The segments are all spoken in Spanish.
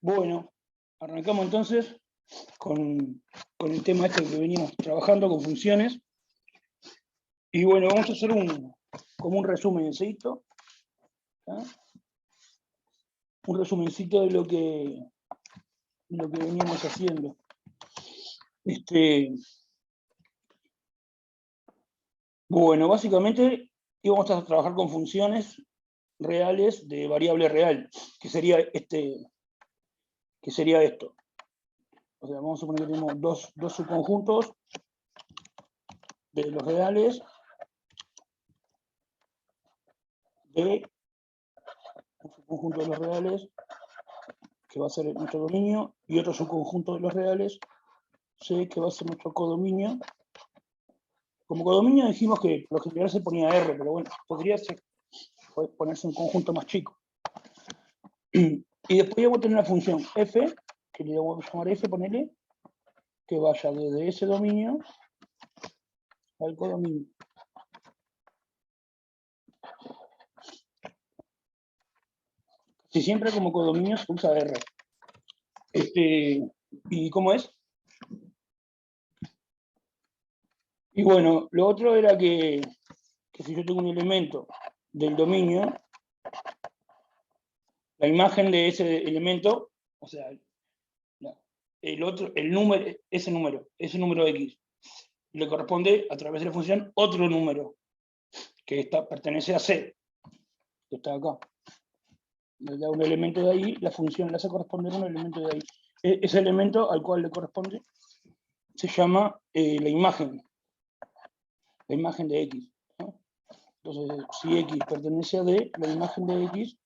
Bueno, arrancamos entonces con el tema este que veníamos trabajando con funciones. Y bueno, vamos a hacer como un resumencito. ¿Ah? Un resumencito de lo que veníamos haciendo. Bueno, básicamente íbamos a trabajar con funciones reales de variable real, que sería esto. O sea, vamos a suponer que tenemos dos subconjuntos de los reales de un subconjunto de los reales que va a ser nuestro dominio y otro subconjunto de los reales C que va a ser nuestro codominio. Como codominio dijimos que por lo general se ponía R, pero bueno, podría ponerse un conjunto más chico. Y después vamos a tener una función f, que le vamos a llamar f, ponele, que vaya desde ese dominio al codominio. Si siempre como codominio se usa R. ¿Y cómo es? Y bueno, lo otro era que si yo tengo un elemento del dominio, la imagen de ese elemento, o sea, ese número X, le corresponde a través de la función otro número, que pertenece a C, que está acá. Le da un elemento de ahí, la función le hace corresponder a un elemento de ahí. Ese elemento al cual le corresponde se llama la imagen de X, ¿no? Entonces, si X pertenece a D, la imagen de X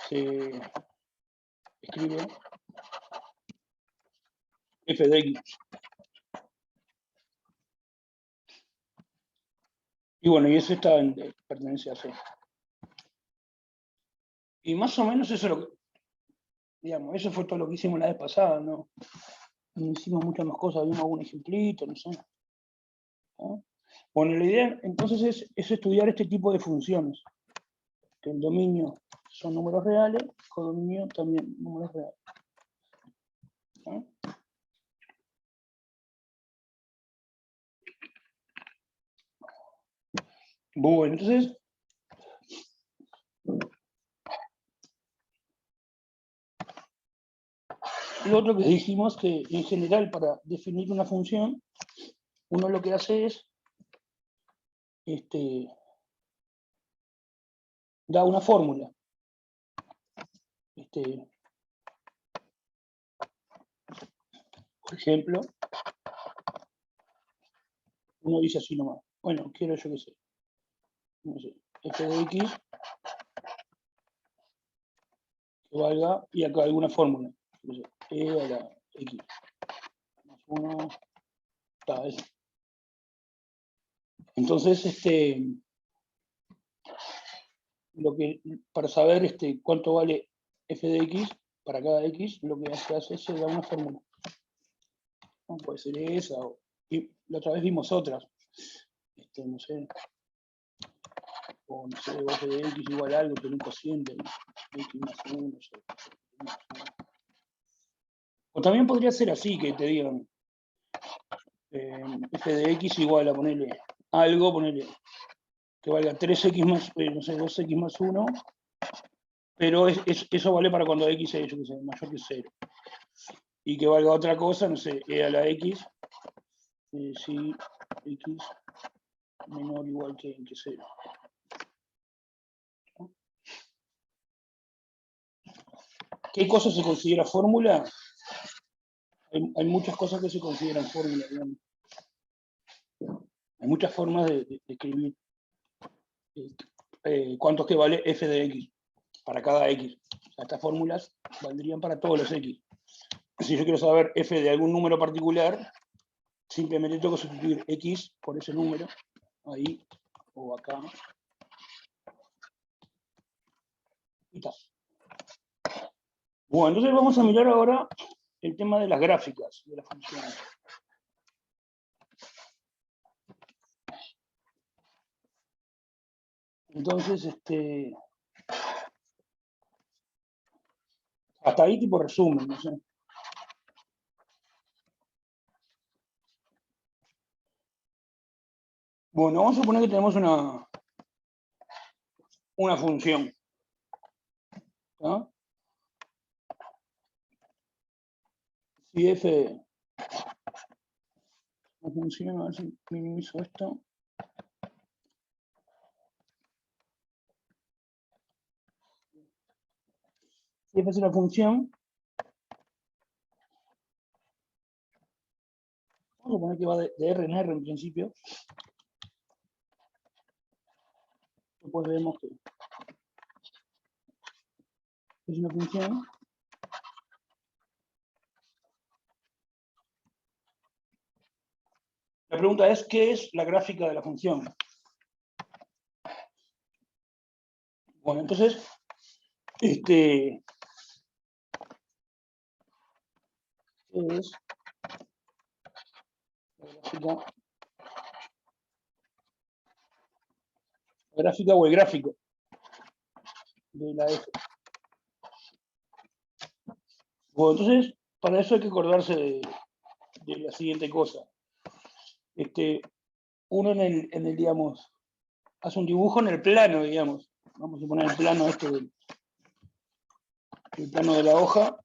se escribe f de X. Y bueno, y eso pertenece a C. Y más o menos eso es lo que, digamos, eso fue todo lo que hicimos la vez pasada, ¿no? No hicimos muchas más cosas, vimos algún ejemplito, no sé. ¿No? Bueno, la idea entonces es estudiar este tipo de funciones. Que el dominio son números reales, codominio también números reales. ¿No? Bueno, entonces, lo otro que dijimos que en general para definir una función, uno lo que hace es da una fórmula. Por ejemplo, uno dice así nomás. Bueno, quiero yo que sé. No sé, f de x que valga, y acá alguna fórmula. No sé, e a la x más 1, está eso. Entonces, para saber cuánto vale f de x para cada x, lo que se hace es dar una fórmula. ¿No? Puede ser esa, y la otra vez vimos otras. No sé, o no sé, f de x igual a algo, pero un cociente, x más 1, no sé. O también podría ser así, que te digan f de x igual a ponerle algo, ponerle que valga 3x más, no sé, 2x más 1, pero eso vale para cuando x es, yo que sé, mayor que 0. Y que valga otra cosa, no sé, e a la x, si x menor o igual que 0. ¿No? ¿Qué cosa se considera fórmula? Hay muchas cosas que se consideran fórmula, digamos. Hay muchas formas de escribir cuánto es que vale f de x para cada x. O sea, estas fórmulas valdrían para todos los x. Si yo quiero saber f de algún número particular, simplemente tengo que sustituir x por ese número, ahí o acá. Y tal. Bueno, entonces vamos a mirar ahora el tema de las gráficas de las funciones. Entonces, hasta ahí tipo resumen, no sé. Bueno, vamos a suponer que tenemos una función. ¿No? Si f, una función, a ver si minimizo esto. Si f es una función, vamos a poner que va de R en R en principio. Después vemos que es una función. La pregunta es, ¿qué es la gráfica de la función? Bueno, entonces, ¿qué es la gráfica o el gráfico de la F? Bueno, entonces, para eso hay que acordarse de la siguiente cosa. Uno en el, digamos, hace un dibujo en el plano, digamos. Vamos a poner el plano el plano de la hoja.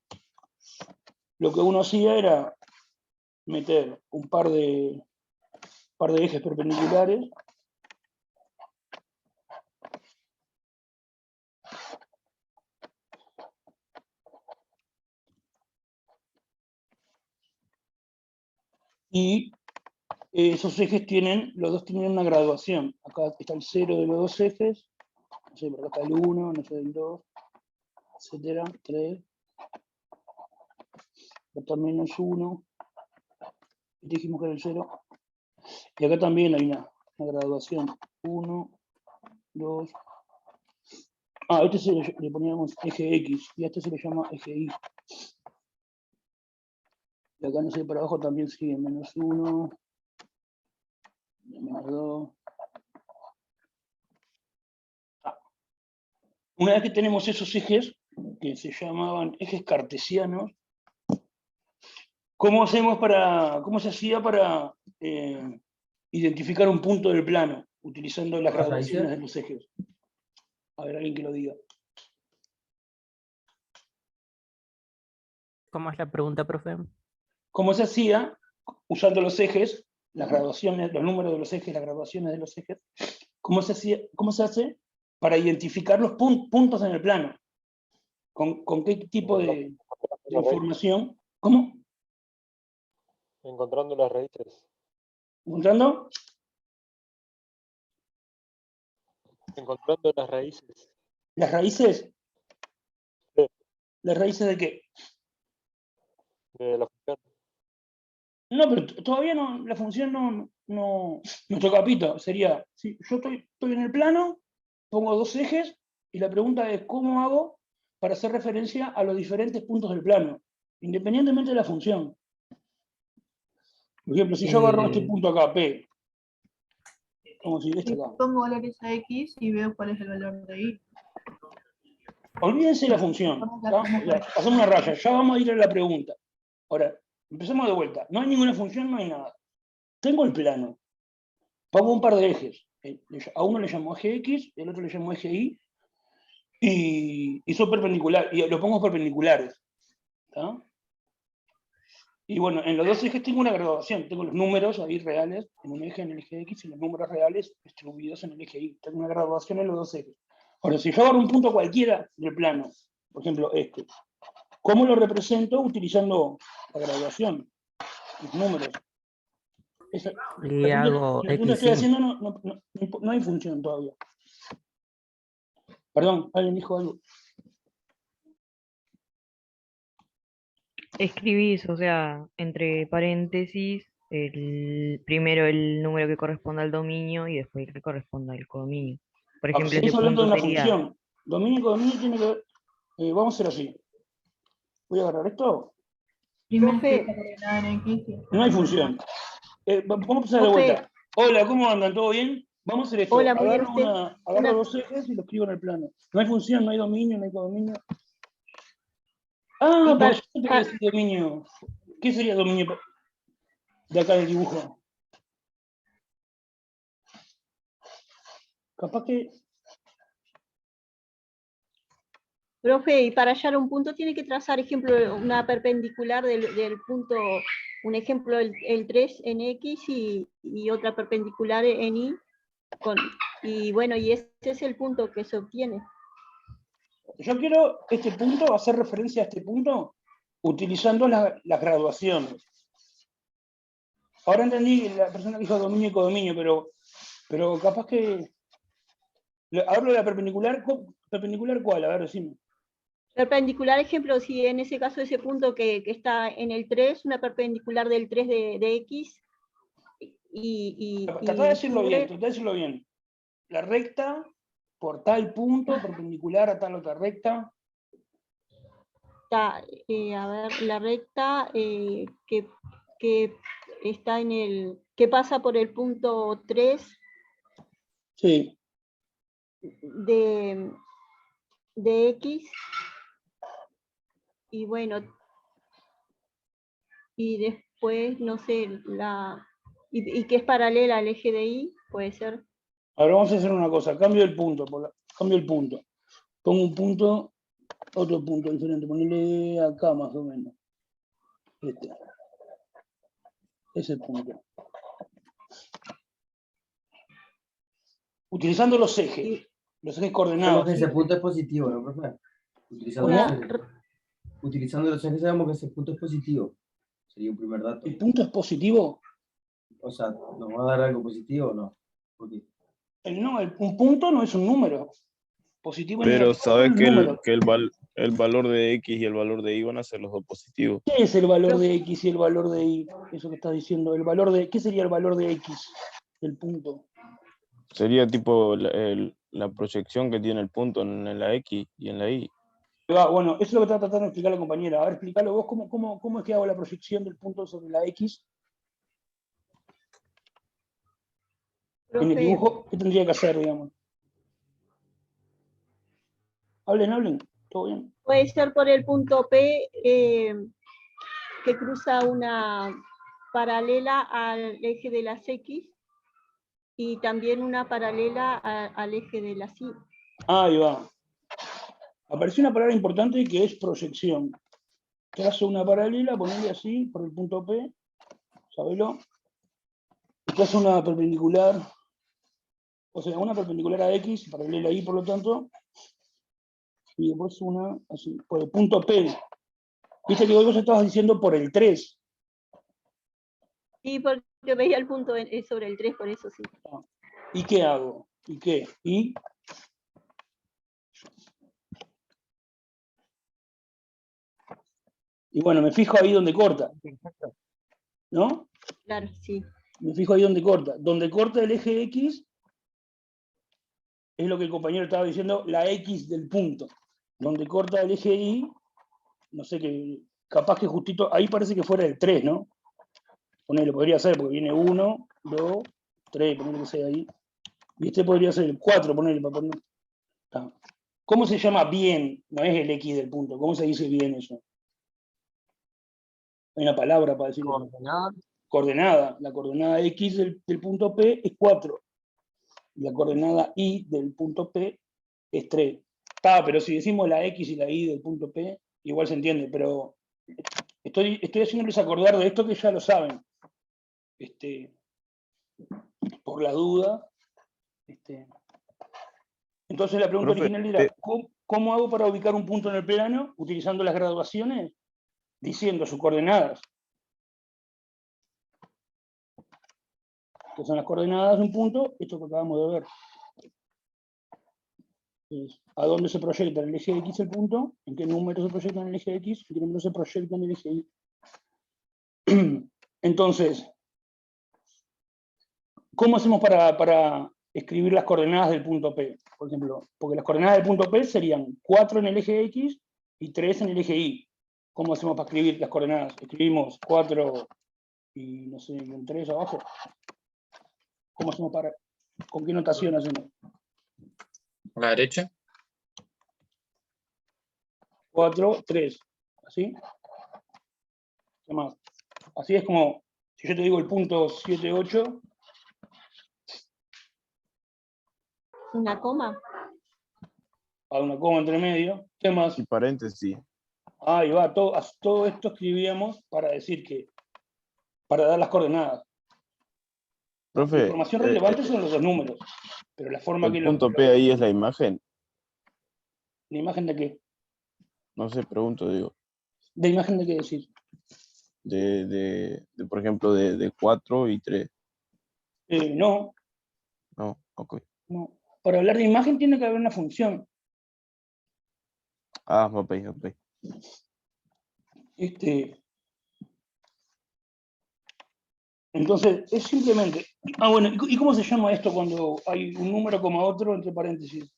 Lo que uno hacía era meter un par de ejes perpendiculares y esos ejes los dos tienen una graduación. Acá está el 0 de los dos ejes, no sé, por acá está el 1, no sé, el 2, etcétera, 3, acá menos 1, dijimos que era el 0, y acá también hay una graduación, 1, 2, a este le poníamos eje X, y a este se le llama eje Y. Y acá, no sé, para abajo también sigue menos 1, menos 2. Una vez que tenemos esos ejes, que se llamaban ejes cartesianos, ¿cómo se hacía para identificar un punto del plano, utilizando las graduaciones de los ejes? A ver, alguien que lo diga. ¿Cómo es la pregunta, profe? ¿Cómo se hacía usando los ejes, las graduaciones, los números de los ejes, las graduaciones de los ejes? ¿Cómo se hace para identificar los puntos en el plano? ¿Con qué tipo de información? ¿Cómo? Encontrando las raíces. ¿Encontrando? Encontrando las raíces. ¿Las raíces? Sí. ¿Las raíces de qué? De la función. No, pero todavía no, la función no, nuestro capítulo sería, si yo estoy en el plano, pongo dos ejes, y la pregunta es, ¿cómo hago para hacer referencia a los diferentes puntos del plano, independientemente de la función? Por ejemplo, si yo agarro este punto acá, P, como si este acá. Pongo valores a X y veo cuál es el valor de Y. Olvídense de la función, hacemos una raya, ya vamos a ir a la pregunta. Ahora, empecemos de vuelta, no hay ninguna función, no hay nada. Tengo el plano, pongo un par de ejes, a uno le llamo eje X, el otro le llamo eje Y, y son perpendiculares, y los pongo perpendiculares. ¿Tá? Y bueno, en los dos ejes tengo una graduación, tengo los números ahí reales en un eje, en el eje X, y los números reales distribuidos en el eje Y. Tengo una graduación en los dos ejes. Ahora, si yo agarro un punto cualquiera del plano, por ejemplo este, ¿cómo lo represento utilizando la graduación? Los números. Y hago La pregunta que estoy X5. haciendo no hay función todavía. Perdón, ¿alguien dijo algo? Escribís, o sea, entre paréntesis, primero el número que corresponda al dominio y después el que corresponda al codominio. Por ejemplo, Seguís ese hablando de punto una sería, función. Dominio y codominio tiene que ver. Vamos a hacer así. Voy a agarrar esto. Primero Profe. explica coordenada en X. No hay función. Vamos a empezar de Profe. vuelta. Hola, ¿cómo andan? ¿Todo bien? Vamos a hacer esto. Hola, muy bien, Agarro, usted. agarro dos ejes y los escribo en el plano. No hay función, no hay dominio, no hay codominio. Ah, Y porque para- yo no te quería decir dominio. ¿Qué sería dominio de acá del dibujo? Capaz que... Profe, y para hallar un punto tiene que trazar, ejemplo, una perpendicular del punto, un ejemplo, el 3 en X y otra perpendicular en Y. Y bueno, y ese es el punto que se obtiene. Yo quiero este punto, hacer referencia a este punto, utilizando las graduaciones. Ahora entendí la persona que dijo dominio y codominio, pero capaz que... Hablo de la perpendicular. ¿Perpendicular cuál? A ver, decime. Perpendicular, ejemplo, si en ese caso ese punto que está en el 3, una perpendicular del 3 de X, Tratá de decirlo bien, sube, tratá de decirlo bien. La recta por tal punto, perpendicular a tal otra recta. a ver, la recta que está en el, que pasa por el punto 3 Sí. de X, y bueno, y después, no sé, y que es paralela al eje de Y, puede ser. Ahora vamos a hacer una cosa, cambio el punto, cambio el punto. Pongo un punto, otro punto diferente, ponele acá más o menos. Este. Ese punto. Utilizando los ejes coordenados. Sabemos que ese punto es positivo, ¿no, profe? Utilizando ¿Cómo? los ejes. Utilizando los ejes sabemos que ese punto es positivo. Sería un primer dato. ¿El punto es positivo? O sea, ¿nos va a dar algo positivo o no? Porque No, un punto no es un número. Positivo y Pero negativo sabes son que, números. el valor de X y el valor de Y van a ser los dos positivos. ¿Qué es el valor de X y el valor de Y? Eso que estás diciendo. ¿Qué sería el valor de X del punto? Sería tipo la proyección que tiene el punto en la X y en la Y. Bueno, eso es lo que está tratando de explicar la compañera. A ver, explícalo vos, ¿cómo es que hago la proyección del punto sobre la X? En el dibujo, ¿qué tendría que hacer, digamos? Hablen, todo bien. Puede ser por el punto P, que cruza una paralela al eje de las X y también una paralela al eje de las Y. Ahí va. Apareció una palabra importante que es proyección. Trazo una paralela, ponerle así, por el punto P, sabelo. Trazo una perpendicular, o sea, una perpendicular a X, paralela a Y, por lo tanto, y después una así, por el punto P. Viste que vos estabas diciendo por el 3. Sí, porque veía el punto sobre el 3, por eso sí. ¿Y qué hago? ¿Y qué? Y bueno, me fijo ahí donde corta, ¿no? Claro, sí. Me fijo ahí donde corta. Donde corta el eje X es lo que el compañero estaba diciendo, la X del punto. Donde corta el eje Y, no sé qué, capaz que justito, ahí parece que fuera el 3, ¿no? Ponele, podría ser, porque viene 1, 2, 3, ponele que sea ahí. Y este podría ser el 4, ponele, para poner. ¿Cómo se llama bien? No es el X del punto, ¿cómo se dice bien eso? Hay una palabra para decirlo. Coordenada. La coordenada X del punto P es 4. Y la coordenada Y del punto P es 3. Pero si decimos la X y la Y del punto P, igual se entiende, pero estoy haciéndoles acordar de esto que ya lo saben. Por la duda. Entonces la pregunta Profe, original era, ¿cómo hago para ubicar un punto en el plano utilizando las graduaciones? Diciendo sus coordenadas. Que son las coordenadas de un punto, esto que acabamos de ver. ¿A dónde se proyecta en el eje X el punto? ¿En qué número se proyecta en el eje X? ¿En qué número se proyecta en el eje Y? Entonces, ¿cómo hacemos para escribir las coordenadas del punto P? Por ejemplo, porque las coordenadas del punto P serían 4 en el eje X y 3 en el eje Y. ¿Cómo hacemos para escribir las coordenadas? Escribimos 4 y no sé, un 3 abajo. ¿Cómo hacemos para ¿Con qué notación hacemos? A la derecha. 4, 3. ¿Así? ¿Qué más? Así es como, si yo te digo el punto 7, 8, Una coma. hay una coma entre medio. ¿Qué más? Y paréntesis. Ahí va, todo esto escribíamos para decir que, para dar las coordenadas. La Profe, información relevante son los dos números, pero la forma que el punto P ahí es la imagen. ¿La imagen de qué? No sé, pregunto, digo. ¿De imagen de qué decir? Por ejemplo, de 4 y 3. No, No, ok. no. Para hablar de imagen tiene que haber una función. Ah, ok. Entonces, es simplemente... Ah, bueno, ¿y cómo se llama esto cuando hay un número, coma otro, entre paréntesis?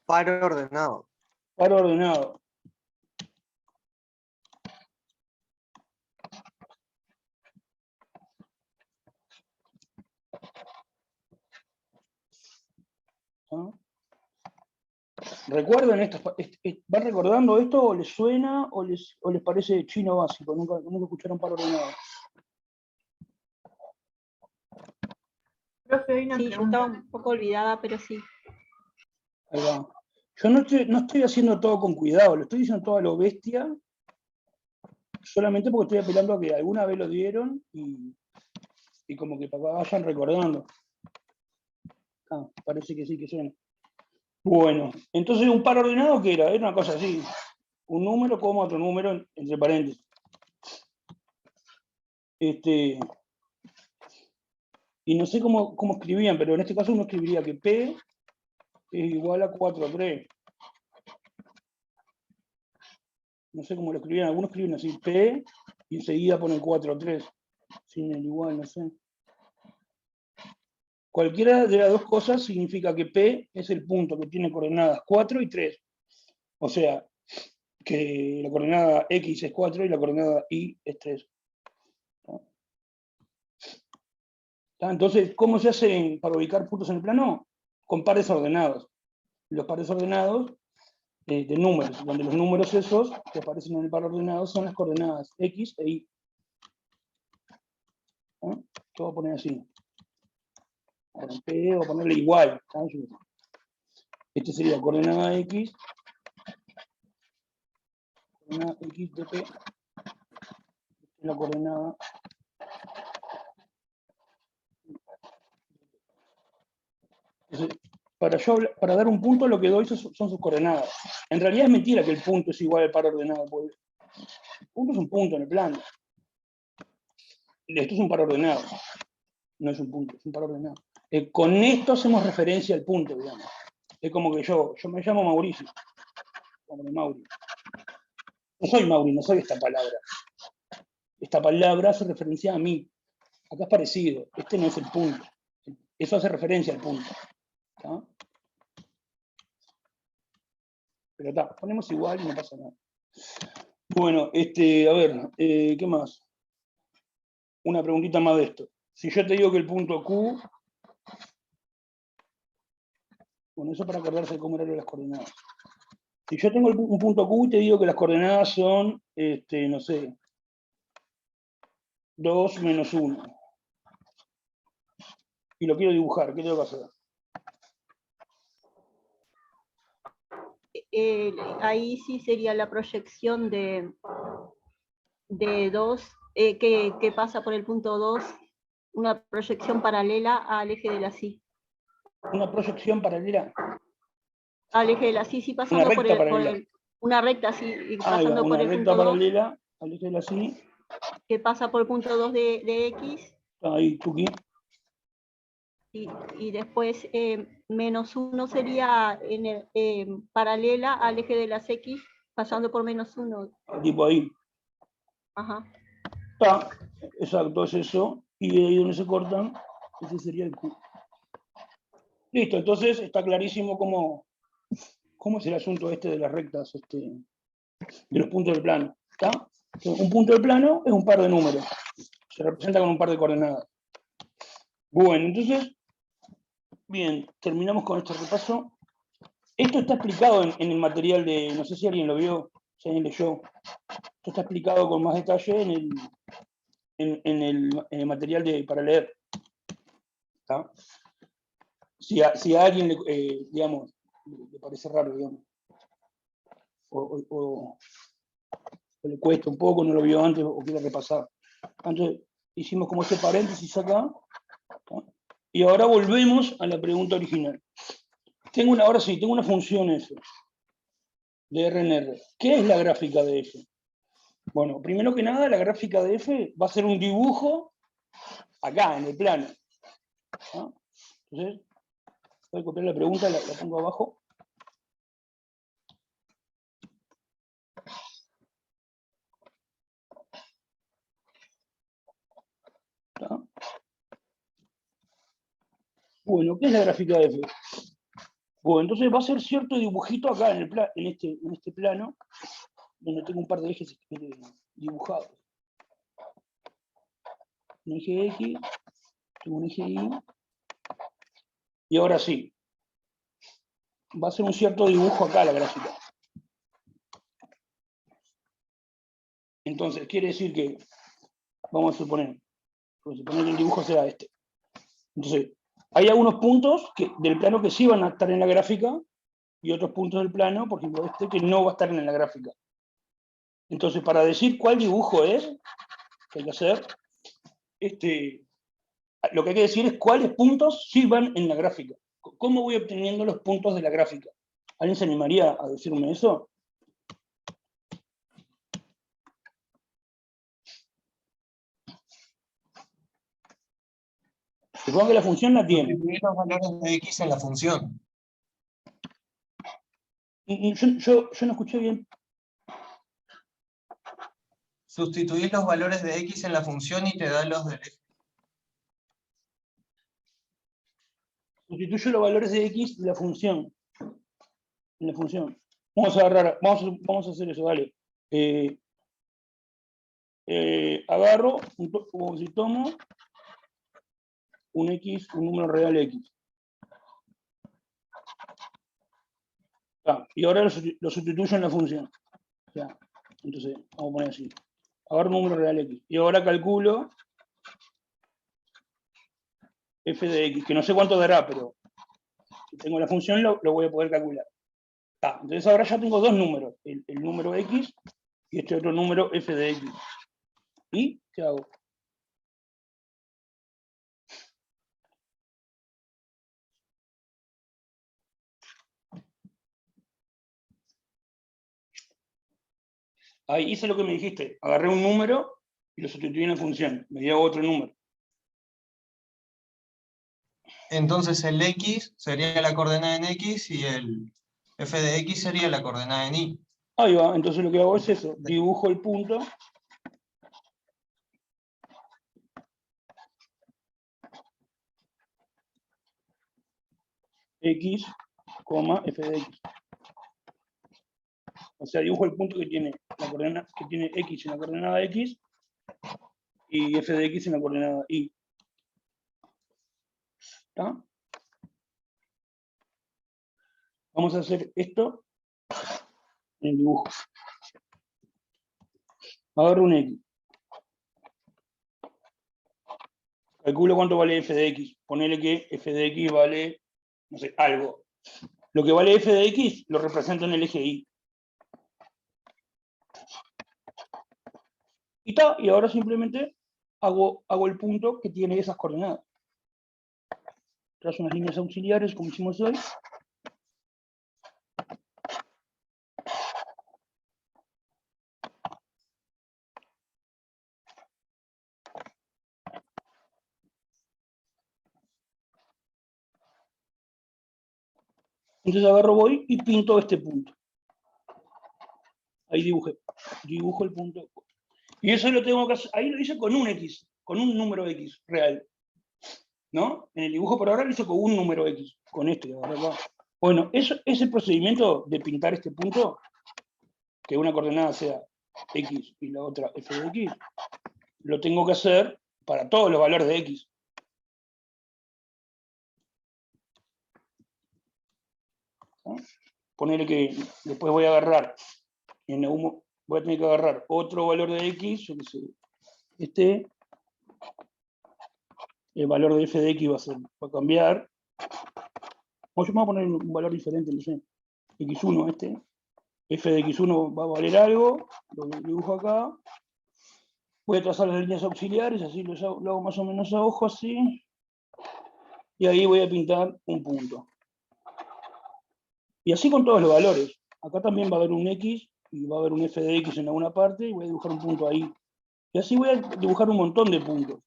Par ordenado. Par ordenado. ¿Ah? ¿Recuerdan esto? ¿Van recordando esto o les suena o les parece chino básico? Nunca escucharon par ordenado. Profe, hay una Sí, yo pregunta. estaba un poco olvidada, pero sí. Ahí va. Yo no estoy haciendo todo con cuidado, lo estoy diciendo todo a lo bestia, solamente porque estoy apelando a que alguna vez lo dieron y como que vayan recordando. Ah, parece que sí que suena. Bueno, entonces un par ordenado, ¿qué era? Era una cosa así. Un número, coma otro número, entre paréntesis. Y no sé cómo escribían, pero en este caso uno escribiría que P es igual a 4, 3. No sé cómo lo escribían, algunos escriben así, P, y enseguida ponen 4, 3. Sin el igual, no sé. Cualquiera de las dos cosas significa que P es el punto que tiene coordenadas 4 y 3. O sea, que la coordenada X es 4 y la coordenada Y es 3. Entonces, ¿cómo se hace para ubicar puntos en el plano? Con pares ordenados. Los pares ordenados de números, donde los números esos que aparecen en el par ordenado son las coordenadas X e Y. ¿No? Yo voy a poner así. Ahora, P, voy a ponerle igual. ¿Sabes? Este sería la coordenada X. Coordenada X de P. La coordenada Entonces, para dar un punto lo que doy son sus coordenadas. En realidad es mentira que el punto es igual al par ordenado. Porque el punto es un punto en el plano. Esto es un par ordenado. No es un punto, es un par ordenado. Con esto hacemos referencia al punto, digamos. Es como que yo me llamo Mauricio. Como Mauri. No soy Mauri, no soy esta palabra. Esta palabra hace referencia a mí. Acá es parecido. Este no es el punto. Eso hace referencia al punto. ¿Está? Pero está, ponemos igual y no pasa nada. Bueno, a ver, ¿qué más? Una preguntita más de esto. Si yo te digo que el punto Q, bueno, eso para acordarse de cómo eran las coordenadas. Si yo tengo un punto Q y te digo que las coordenadas son, no sé, 2 menos 1. Y lo quiero dibujar, ¿qué tengo que hacer? Ahí sí sería la proyección de 2, que pasa por el punto 2, una proyección paralela al eje de la Y. Una proyección paralela. Al eje de la Y, sí, pasando Una por recta paralela. una recta, sí, y pasando por una el recta punto 2, paralela al eje de la Y. que pasa por el punto 2 de X. Ahí, Tuki. Y después menos 1 sería paralela al eje de las X, pasando por menos 1. Tipo ahí. Ajá. Está, exacto, es eso. Y ahí donde se cortan, ese sería el Q. Listo, entonces está clarísimo cómo es el asunto de las rectas, de los puntos del plano. ¿Está? Un punto del plano es un par de números. Se representa con un par de coordenadas. Bueno, entonces, bien, terminamos con este repaso. Esto está explicado en el material de, no sé si alguien lo vio, si alguien leyó. Esto está explicado con más detalle en el material para leer. ¿Está? Si a alguien digamos, le parece raro, digamos, o le cuesta un poco, no lo vio antes o quiere repasar. Entonces, hicimos como este paréntesis acá, ¿no? Y ahora volvemos a la pregunta original. Ahora sí, tengo una función f de RNR. ¿Qué es la gráfica de f? Bueno, primero que nada, la gráfica de f va a ser un dibujo acá, en el plano, ¿no? Entonces, voy a copiar la pregunta, la pongo abajo. ¿Está? Bueno, ¿qué es la gráfica de f? Bueno, entonces va a ser cierto dibujito acá en este plano, donde tengo un par de ejes dibujados. Un eje X, tengo un eje Y, y ahora sí, va a ser un cierto dibujo acá la gráfica. Entonces, quiere decir que, vamos a suponer que el dibujo sea este. Entonces, hay algunos puntos del plano que sí van a estar en la gráfica, y otros puntos del plano, por ejemplo este, que no va a estar en la gráfica. Entonces, para decir cuál dibujo es, que hay que hacer, lo que hay que decir es cuáles puntos sí van en la gráfica. ¿Cómo voy obteniendo los puntos de la gráfica? ¿Alguien se animaría a decirme eso? Supongo que la función la tiene. Sustituir los valores de x en la función. Yo no escuché bien. Sustituir los valores de x en la función y te da los del eje. Sustituyo los valores de x de la función. En la función. Vamos a hacer eso, dale. Agarro, como si tomo un x, un número real x. Y ahora lo sustituyo en la función. Entonces, vamos a poner así. Agarro un número real x. Y ahora calculo f de x, que no sé cuánto dará, pero si tengo la función lo voy a poder calcular. Entonces ahora ya tengo dos números, el número x y este otro número f de x. ¿Y qué hago? Ahí hice lo que me dijiste, agarré un número y lo sustituí en la función, me dio otro número. Entonces el x sería la coordenada en x y el f de x sería la coordenada en y. Ahí va, entonces lo que hago es eso, dibujo el punto. X, f de x. O sea, dibujo el punto que tiene x en la coordenada x y f de x en la coordenada y. ¿Está? Vamos a hacer esto en el dibujo. Agarro un x. Calculo cuánto vale f de x. Ponele que f de x vale, no sé, algo. Lo que vale f de x lo represento en el eje y. Y ahora simplemente hago el punto que tiene esas coordenadas. Trazo unas líneas auxiliares como hicimos hoy. Entonces agarro, voy y pinto este punto. Ahí dibujo el punto. Y eso lo tengo que hacer, ahí lo hice con un x, con un número x real. ¿No? En el dibujo por ahora lo hice con un número x, con este, ¿verdad? Bueno, ese procedimiento de pintar este punto, que una coordenada sea x y la otra f de x, lo tengo que hacer para todos los valores de x. ¿No? Ponerle que después voy a agarrar, voy a tener que agarrar otro valor de x, yo qué sé, el valor de f de x va a cambiar. O yo me voy a poner un valor diferente, no sé, x1 f de x1 va a valer algo, lo dibujo acá. Voy a trazar las líneas auxiliares, así lo hago más o menos a ojo, así. Y ahí voy a pintar un punto. Y así con todos los valores. Acá también va a haber un x, y va a haber un f de x en alguna parte, y voy a dibujar un punto ahí. Y así voy a dibujar un montón de puntos.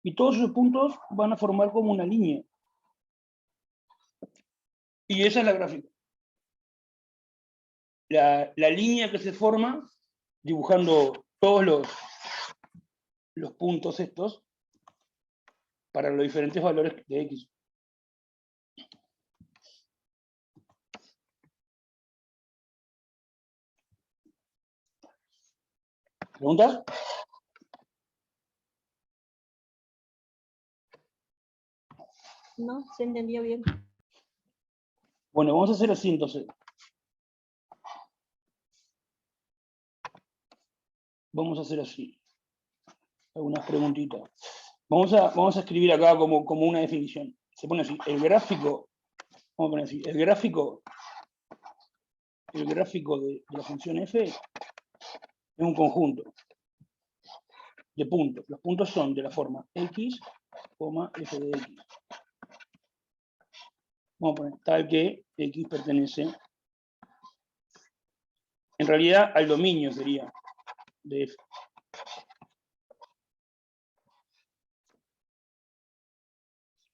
Y todos esos puntos van a formar como una línea. Y esa es la gráfica. La línea que se forma dibujando todos los puntos estos para los diferentes valores de x. ¿Preguntas? No, se entendió bien. Bueno, vamos a hacer así entonces. Vamos a hacer así. Algunas preguntitas. Vamos a escribir acá como una definición. Se pone así, el gráfico, vamos a poner así, el gráfico de la función f es un conjunto de puntos. Los puntos son de la forma x, f de x. Vamos a poner tal que x pertenece, en realidad al dominio sería de f.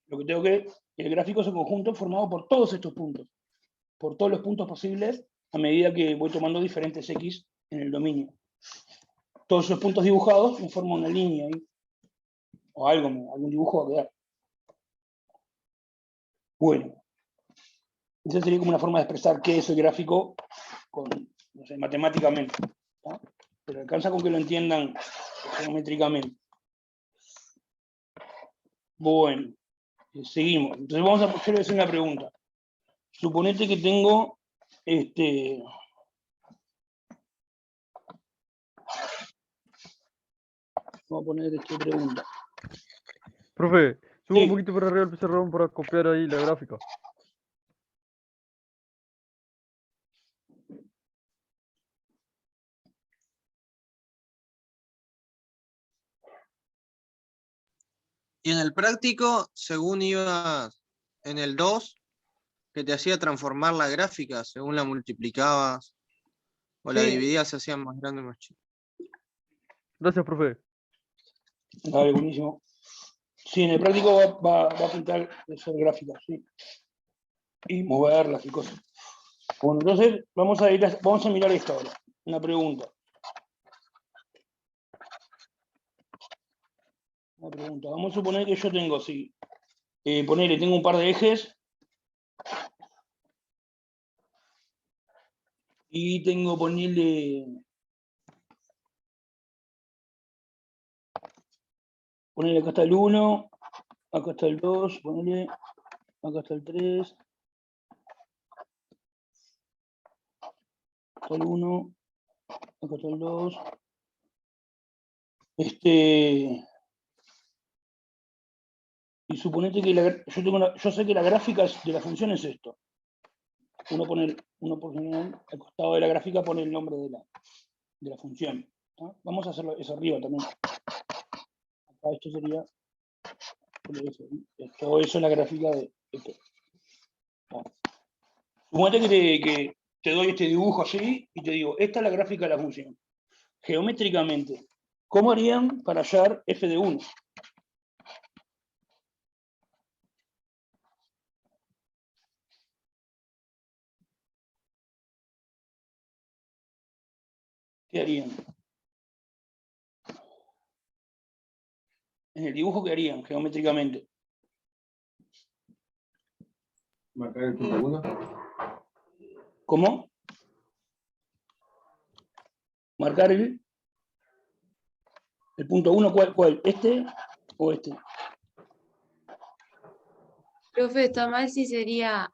Lo que tengo que, el gráfico es un conjunto formado por todos estos puntos, por todos los puntos posibles a medida que voy tomando diferentes x en el dominio. Todos esos puntos dibujados me forman una línea ahí, o algún dibujo va a quedar. Bueno, esa sería como una forma de expresar qué es el gráfico no sé, matemáticamente, ¿no? Pero alcanza con que lo entiendan geométricamente. Bueno, seguimos. Entonces yo le voy a hacer una pregunta. Suponete que tengo vamos a poner esta pregunta. Profe, subo Sí. un poquito para arriba el pizarrón para copiar ahí la gráfica. Y en el práctico, según ibas en el 2, que te hacía transformar la gráfica, según la multiplicabas o la Sí. dividías, se hacían más grande o más chico. Gracias, profe. Vale, buenísimo. Sí, en el práctico va a pintar esas gráficas, sí. Y moverlas y cosas. Bueno, entonces vamos a mirar esto ahora. Una pregunta. Vamos a suponer que yo tengo, sí. Tengo un par de ejes. Y tengo, ponerle acá está el 1, acá está el 2, acá está el 3, acá está el 1, acá está el 2. Y suponete que yo sé que la gráfica de la función es esto. Uno por general, al costado de la gráfica pone el nombre de la función, ¿no? Vamos a hacerlo eso arriba también. Acá esto sería todo eso es la gráfica de esto. Suponete que te doy este dibujo así y te digo, esta es la gráfica de la función. Geométricamente, ¿cómo harían para hallar f de 1? ¿Qué harían? En el dibujo, ¿qué harían geométricamente? Marcar el punto 1. ¿Cómo? marcar el punto 1, ¿cuál? ¿Este o este? Profe, está mal si sería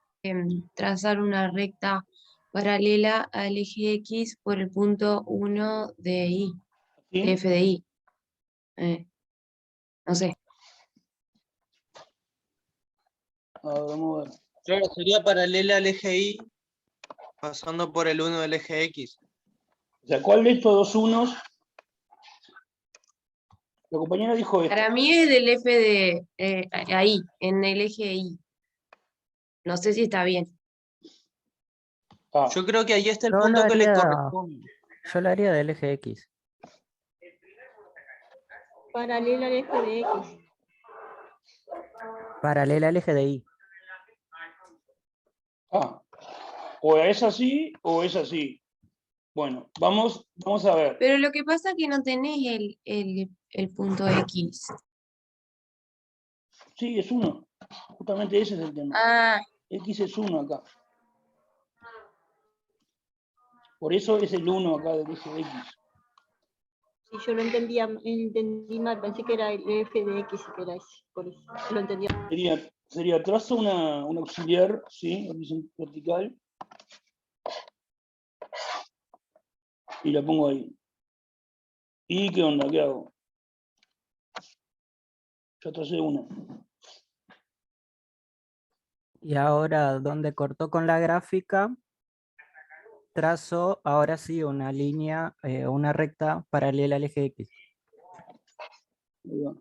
trazar una recta paralela al eje X por el punto 1 de Y, ¿Sí? de F de Y. No sé. Vamos a ver. Claro, sería paralela al eje Y, pasando por el 1 del eje X. O sea, ¿cuál de estos dos unos? La compañera dijo esto. Para mí es del F de ahí, en el eje Y. No sé si está bien. Ah, Yo creo que ahí está el Yo lo punto que le haría, corresponde. yo lo haría del eje X. Paralela al eje de X. Paralela al eje de Y. o es así o es así. Bueno, vamos a ver. Pero lo que pasa es que no tenés el punto X. Sí, es 1. Justamente ese es el tema. Ah, X es 1 acá. Por eso es el 1 acá del eje de X. Si yo lo entendí mal, pensé que era el F de X, que era ese, por eso lo entendía. Sería trazo un auxiliar, ¿sí? Vertical. Y la pongo ahí. ¿Y qué onda? ¿Qué hago? Ya tracé una. Y ahora, donde cortó con la gráfica, trazo ahora sí una línea, una recta paralela al eje X. Ahí va.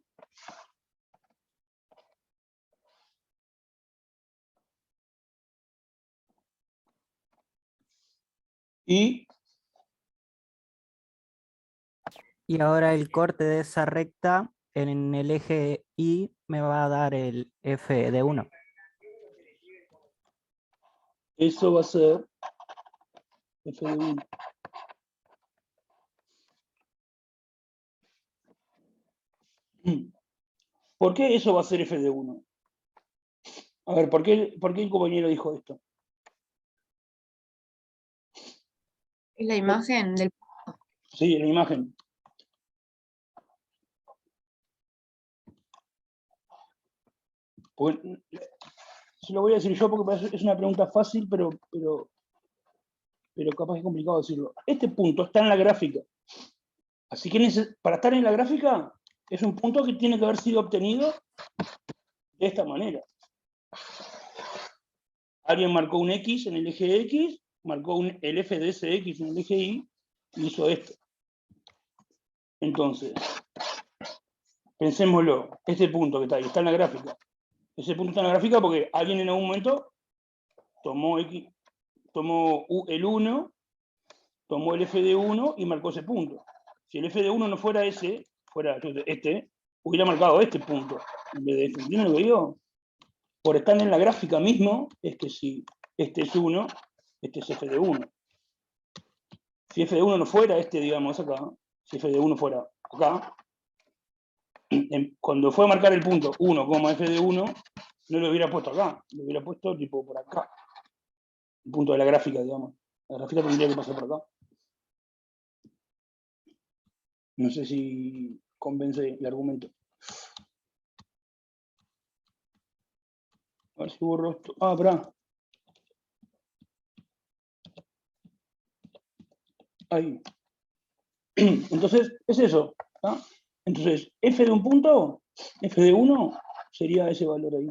Y ahora el corte de esa recta en el eje Y me va a dar el F de 1. Eso va a ser F de 1. ¿Por qué eso va a ser F de 1? A ver, ¿por qué el compañero dijo esto? es la imagen del... Sí, en la imagen. Pues, se lo voy a decir yo porque es una pregunta fácil, pero capaz que es complicado decirlo. Este punto está en la gráfica. Así que para estar en la gráfica es un punto que tiene que haber sido obtenido de esta manera. Alguien marcó un X en el eje X, marcó el F de ese X en el eje Y y hizo esto. Entonces, pensémoslo, este punto que está ahí, está en la gráfica. Ese punto está en la gráfica porque alguien en algún momento tomó el 1, tomó el F de 1 y marcó ese punto. Si el F de 1 no fuera ese, fuera este, hubiera marcado este punto en vez de este. ¿Entienden lo que digo? Por estar en la gráfica mismo, es que si este es 1, este es F de 1. Si F de 1 no fuera este, digamos, acá, si F de 1 fuera acá, cuando fue a marcar el punto 1, F de 1, no lo hubiera puesto acá, lo hubiera puesto tipo por acá. El punto de la gráfica, digamos. La gráfica tendría que pasar por acá. No sé si convence el argumento. A ver si borro esto. Ah, pará. Ahí. Entonces, es eso. ¿Ah? Entonces, F de un punto, F de 1, sería ese valor ahí.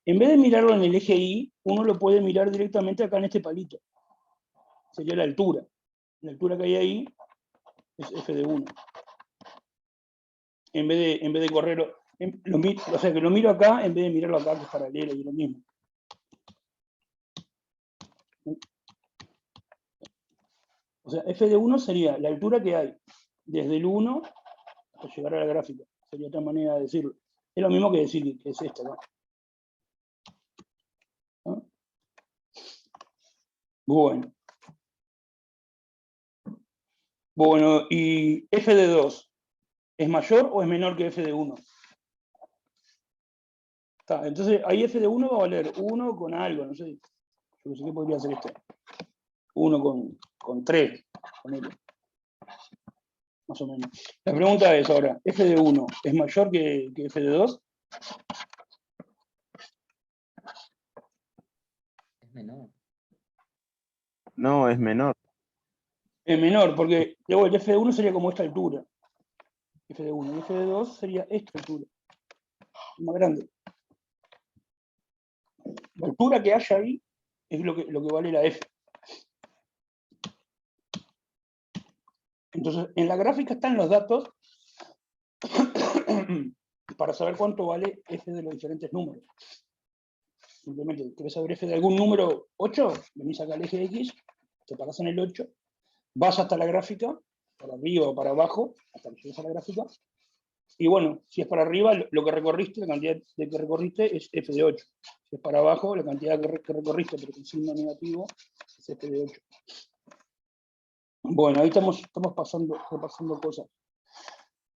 En vez de mirarlo en el eje Y, uno lo puede mirar directamente acá en este palito. Sería la altura. La altura que hay ahí es F de 1. En vez de correrlo, o sea que lo miro acá en vez de mirarlo acá, que es paralelo y lo mismo. O sea, F de 1 sería la altura que hay desde el 1 hasta llegar a la gráfica. Sería otra manera de decirlo. Es lo mismo que decir que es esta, ¿no? ¿Ah? Bueno. Bueno, ¿y F de 2 es mayor o es menor que F de 1? Entonces, ahí F de 1 va a valer 1 con algo, no sé. Yo no sé qué podría ser esto. 1 con 3. Más o menos. La pregunta es ahora, ¿f de 1 es mayor que f de 2? Es menor. No, es menor. Es menor, porque de vuelta, f de 1 sería como esta altura. F de 1 y f de 2 sería esta altura. Más grande. La altura que haya ahí es lo que vale la f. Entonces, en la gráfica están los datos para saber cuánto vale f de los diferentes números. Simplemente, ¿querés saber f de algún número 8? Venís acá al eje X, te parás en el 8, vas hasta la gráfica, para arriba o para abajo, hasta que llegues a la gráfica, y bueno, si es para arriba, lo que recorriste, la cantidad de que recorriste es f de 8. Si es para abajo, la cantidad que recorriste, pero con signo negativo, es f de 8. Bueno, ahí estamos repasando cosas.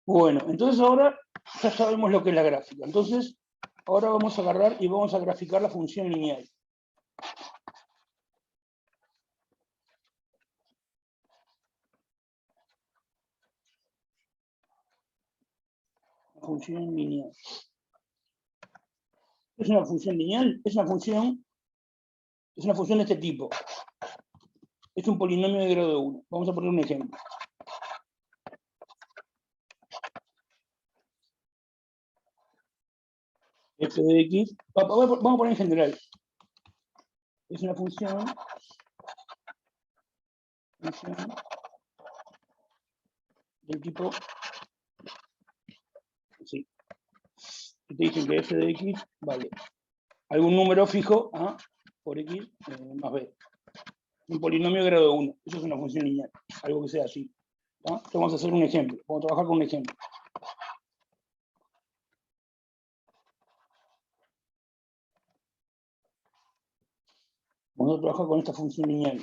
Bueno, entonces ahora ya sabemos lo que es la gráfica. Entonces, ahora vamos a agarrar y vamos a graficar la función lineal. La función lineal. ¿Qué es una función lineal? Es una función de este tipo. Es un polinomio de grado 1. Vamos a poner un ejemplo. F de x. Vamos a poner en general. Es una función del tipo así. Y te dicen que f de x vale algún número fijo a por x más b. Un polinomio de grado 1. Eso es una función lineal. Algo que sea así. Entonces vamos a hacer un ejemplo. Vamos a trabajar con un ejemplo. Vamos a trabajar con esta función lineal.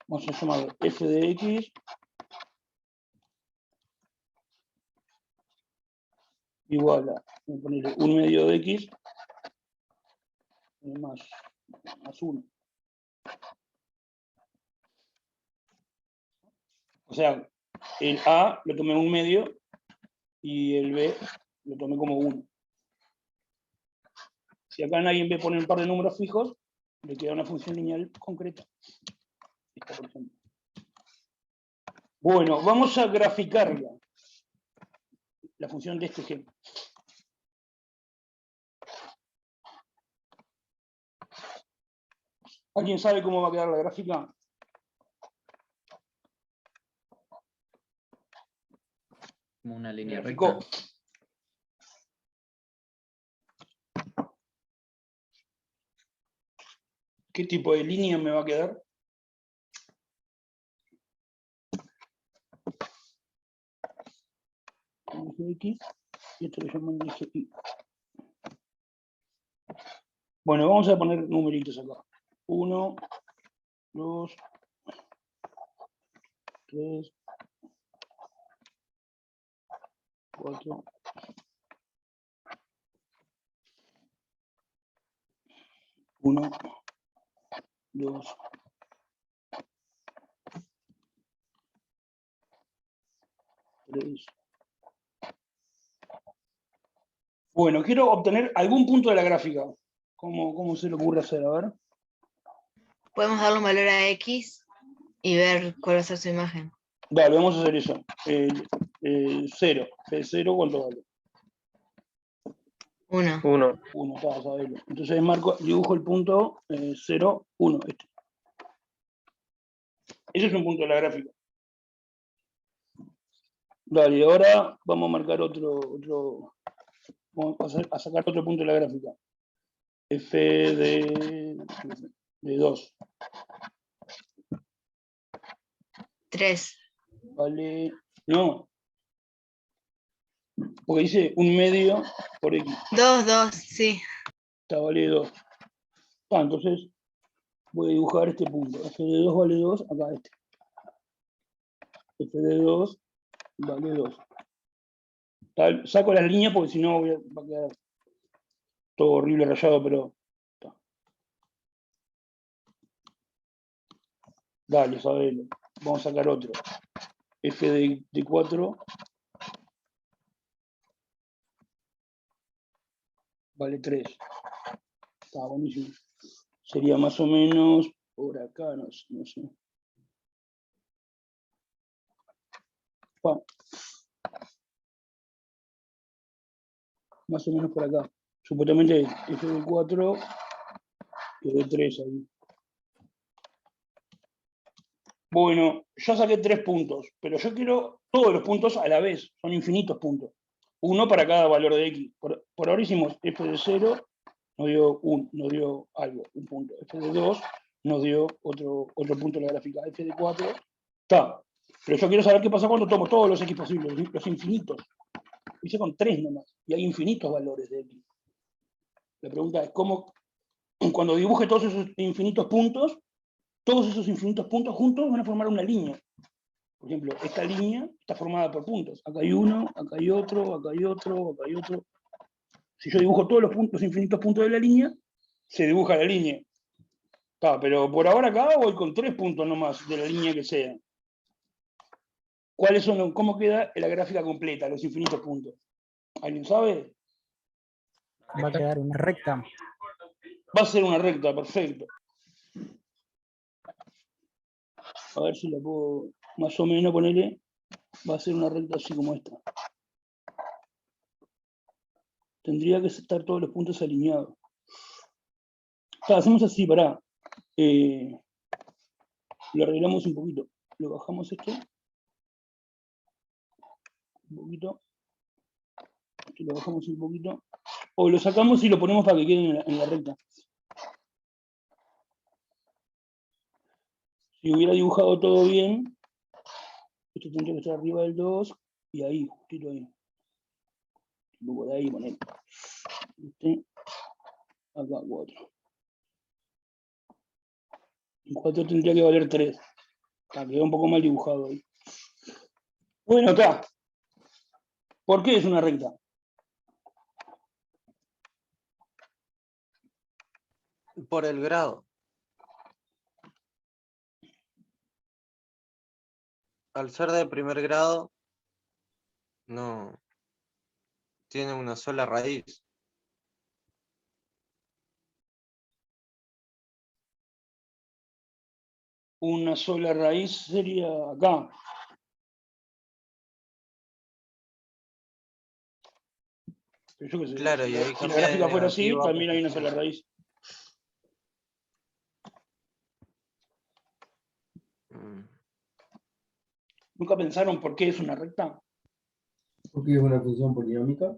Vamos a llamar f de x igual a, voy a ponerle 1 medio de x más 1. O sea, el a lo tomé 1 medio y el b lo tomé como 1. Si acá nadie en vez de poner un par de números fijos, le queda una función lineal concreta. Esta, por ejemplo. Bueno, vamos a graficarla. La función de este ejemplo. ¿Alguien sabe cómo va a quedar la gráfica? Como una línea Graficó. recta. ¿Qué tipo de línea me va a quedar? El eje X y esto lo llaman eje Y. Bueno, vamos a poner numeritos acá. 1, 2, 3, 4, 1, 2, 3. Bueno, quiero obtener algún punto de la gráfica. ¿Cómo se le ocurre hacer? A ver. Podemos darle un valor a X y ver cuál va a ser su imagen. Dale, vamos a hacer eso. 0. ¿0 cuánto vale? 1. 1. 1, está, sabelo. Entonces dibujo el punto 0, 1. Este. Ese es un punto de la gráfica. Dale, ahora vamos a marcar otro. Vamos a sacar otro punto de la gráfica. F de 2. 3. Vale. No. Porque dice 1 medio por X. 2, sí. Está, vale 2. Entonces voy a dibujar este punto. F de 2 vale 2, acá este. F de 2 vale 2. Saco las líneas porque si no va a quedar todo horrible rayado, pero está. Dale, sabelo. Vamos a sacar otro. f de 4 vale 3. Está buenísimo. Sería más o menos por acá, no sé. Bueno, más o menos por acá. Supuestamente f de 4 y de 3 ahí. Bueno, ya saqué 3 puntos, pero yo quiero todos los puntos a la vez, son infinitos puntos. Uno para cada valor de x. Por ahora hicimos f de 0, nos dio nos dio algo, un punto. F de 2 nos dio otro punto en la gráfica. F de 4, está. Pero yo quiero saber qué pasa cuando tomo todos los x posibles, los infinitos. Hice con 3 nomás, y hay infinitos valores de x. La pregunta es, ¿cómo, cuando dibuje todos esos infinitos puntos juntos van a formar una línea? Por ejemplo, esta línea está formada por puntos. Acá hay uno, acá hay otro, acá hay otro, acá hay otro. Si yo dibujo todos los infinitos puntos de la línea, se dibuja la línea. Está, pero por ahora acá voy con 3 puntos nomás de la línea que sea. ¿Cuáles son? ¿Cómo queda la gráfica completa, los infinitos puntos? ¿Alguien sabe? Va a quedar una recta. Va a ser una recta, perfecto. A ver si la puedo más o menos ponerle. Va a ser una recta así como esta. Tendría que estar todos los puntos alineados. Hacemos así, pará. Lo arreglamos un poquito. Lo bajamos esto. Un poquito. Esto lo bajamos un poquito. O lo sacamos y lo ponemos para que quede en la recta. Si hubiera dibujado todo bien, esto tendría que estar arriba del 2 y ahí, justito ahí. Un poco de ahí, poner. Acá 4. Y 4 tendría que valer 3. Quedó un poco mal dibujado ahí. Bueno, está. ¿Por qué es una recta? Por el grado. Al ser de primer grado, no tiene una sola raíz. Una sola raíz sería acá. Pero yo qué sé, Claro, y ahí si la cambia de gráfica fuera así, negativo a también hay una sola positivo. raíz. ¿Nunca pensaron por qué es una recta? Porque es una función polinómica.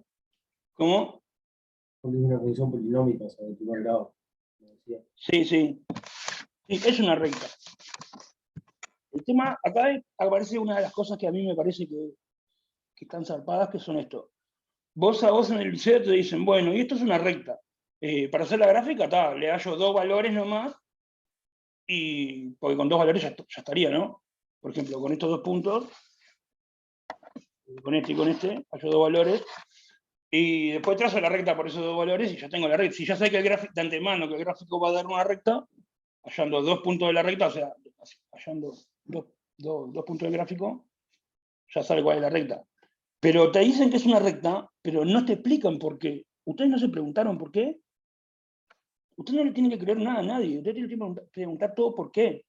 ¿Cómo? Porque es una función polinómica, o sea, de primer grado. Sí, sí. Sí, es una recta. El tema, acá aparece una de las cosas que a mí me parece que están zarpadas, que son esto. A vos en el liceo te dicen, bueno, y esto es una recta. Para hacer la gráfica, le hallo 2 valores nomás, y porque con 2 valores ya estaría, ¿no? Por ejemplo, con estos 2 puntos, con este y con este, hallo 2 valores, y después trazo la recta por esos 2 valores y ya tengo la recta. Si ya sé que el gráfico, de antemano, que el gráfico va a dar una recta, hallando 2 puntos de la recta, o sea, hallando 2 puntos del gráfico, ya sabe cuál es la recta. Pero te dicen que es una recta, pero no te explican por qué. ¿Ustedes no se preguntaron por qué? Ustedes no le tienen que creer nada a nadie. Ustedes tienen que preguntar todo por qué.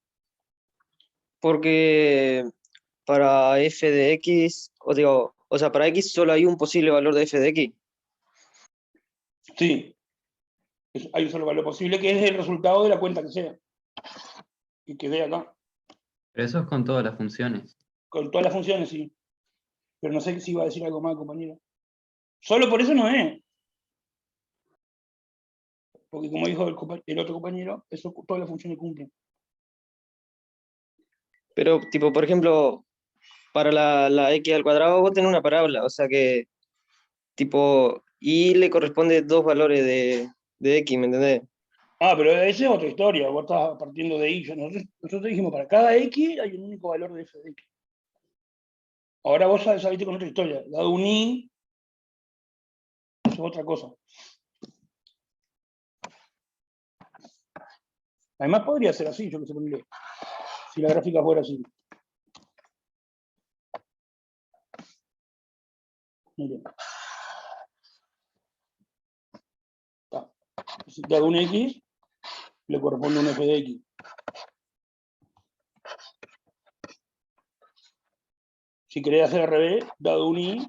Porque para f de x, o sea, para x solo hay un posible valor de f de x. Sí. Hay un solo valor posible que es el resultado de la cuenta que sea. Y que dé acá. Pero eso es con todas las funciones. Con todas las funciones, sí. Pero no sé si iba a decir algo más, compañero. Solo por eso no es. Porque como dijo el otro compañero, eso todas las funciones cumplen. Pero, tipo, por ejemplo, para la x al cuadrado vos tenés una parábola, o sea que, tipo, y le corresponde 2 valores de x, ¿me entendés? Ah, pero esa es otra historia. Vos estás partiendo de y. Nosotros dijimos, para cada x hay un único valor de f de x. Ahora vos ya saliste con otra historia. Dado un y, eso es otra cosa. Además podría ser así, yo que sé, ponerle, si la gráfica fuera así. Miren. Dado un X, le corresponde un f de X. Si queréis hacer al revés, dado un Y,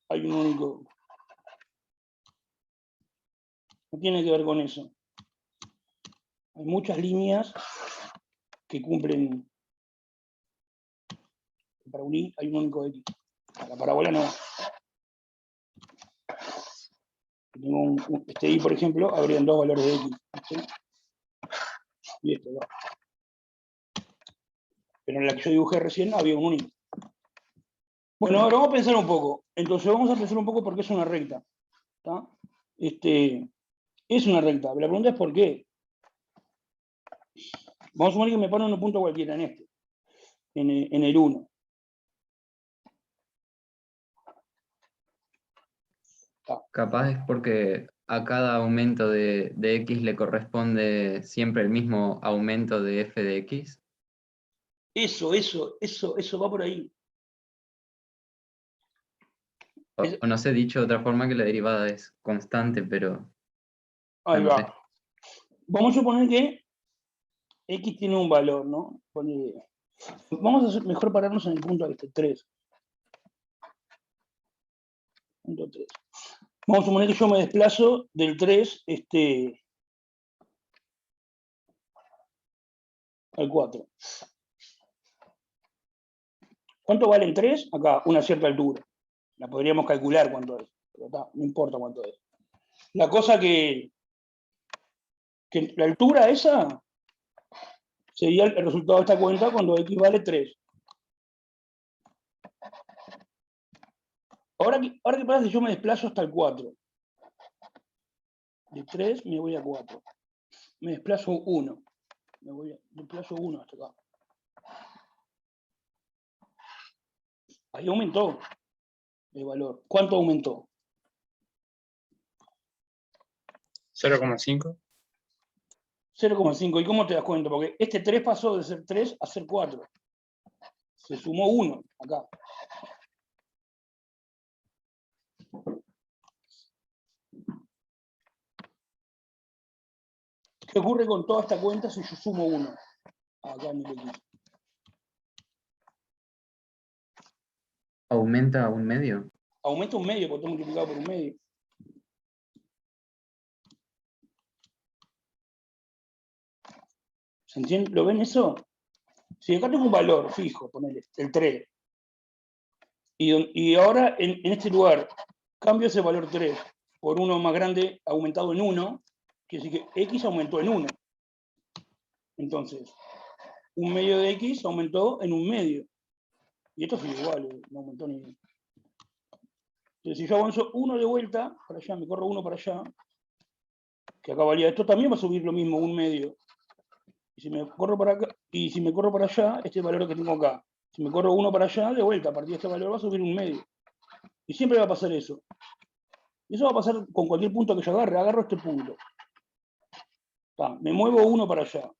hay un único. No tiene que ver con eso. Hay muchas líneas que cumplen. Para un Y hay un único X. Para la parábola no. Si tengo este Y, por ejemplo, habrían dos valores de X. ¿Sí? Y este no. Pero en la que yo dibujé recién había un único. Bueno, ahora vamos a pensar un poco. Entonces vamos a pensar un poco por qué es una recta. ¿Está? Es una recta. La pregunta es por qué. Vamos a suponer que me paro en un punto cualquiera, en este. En el 1. Capaz es porque a cada aumento de x le corresponde siempre el mismo aumento de f de x. Eso va por ahí. O no sé, dicho de otra forma, que la derivada es constante, pero Ahí no va. sé. Vamos a suponer que X tiene un valor, ¿no? Vamos a hacer mejor pararnos en el punto este, 3. Punto 3. Vamos a suponer que yo me desplazo del 3 al 4. ¿Cuánto vale el 3? Acá, una cierta altura. La podríamos calcular cuánto es, pero no importa cuánto es. La cosa que la altura esa sería el resultado de esta cuenta cuando X vale 3. Ahora qué pasa si yo me desplazo hasta el 4. De 3 me voy a 4. Me desplazo 1. Desplazo 1 hasta acá. Ahí aumentó el valor. ¿Cuánto aumentó? 0,5. 0,5. ¿Y cómo te das cuenta? Porque este 3 pasó de ser 3 a ser 4. Se sumó 1 acá. ¿Qué ocurre con toda esta cuenta si yo sumo 1? Acá en el X. ¿Aumenta un medio? Aumenta un medio porque está multiplicado por un medio. ¿Se entiende? ¿Lo ven eso? Si acá tengo un valor fijo, ponele, el 3, y ahora en este lugar cambio ese valor 3 por uno más grande aumentado en 1, quiere decir que X aumentó en 1. Entonces, un medio de X aumentó en un medio. Y esto sigue igual, no aumentó ni. Entonces, si yo avanzo 1 de vuelta para allá, me corro 1 para allá, que acá valía esto, también va a subir lo mismo, un medio. Y si me corro para acá, y si me corro para allá, este valor que tengo acá. Si me corro 1 para allá, de vuelta, a partir de este valor va a subir un medio. Y siempre va a pasar eso. Y eso va a pasar con cualquier punto que yo agarre. Agarro este punto. Me muevo 1 para allá.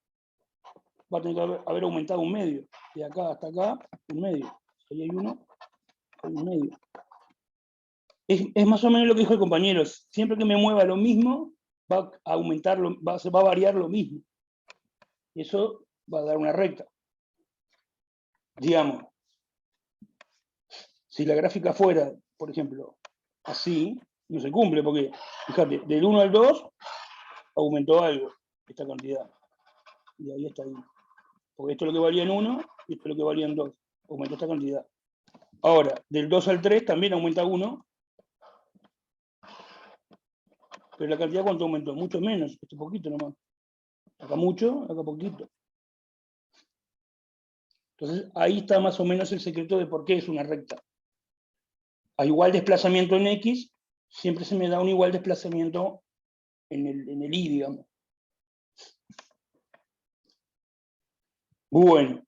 Va a tener que haber aumentado un medio. De acá hasta acá, un medio. Ahí hay 1, hay un medio. Es más o menos lo que dijo el compañero. Siempre que me mueva lo mismo, va a aumentar, va a variar lo mismo. Y eso va a dar una recta. Digamos, si la gráfica fuera, por ejemplo, así, no se cumple, porque, fíjate, del 1 al 2 aumentó algo, esta cantidad. Y ahí está ahí. Porque esto es lo que valía en 1 y esto es lo que valía en 2. Aumentó esta cantidad. Ahora, del 2 al 3 también aumenta 1. Pero la cantidad, ¿cuánto aumentó? Mucho menos, este poquito nomás. Acá mucho, acá poquito. Entonces, ahí está más o menos el secreto de por qué es una recta. A igual desplazamiento en X, siempre se me da un igual desplazamiento en el Y, digamos. Bueno,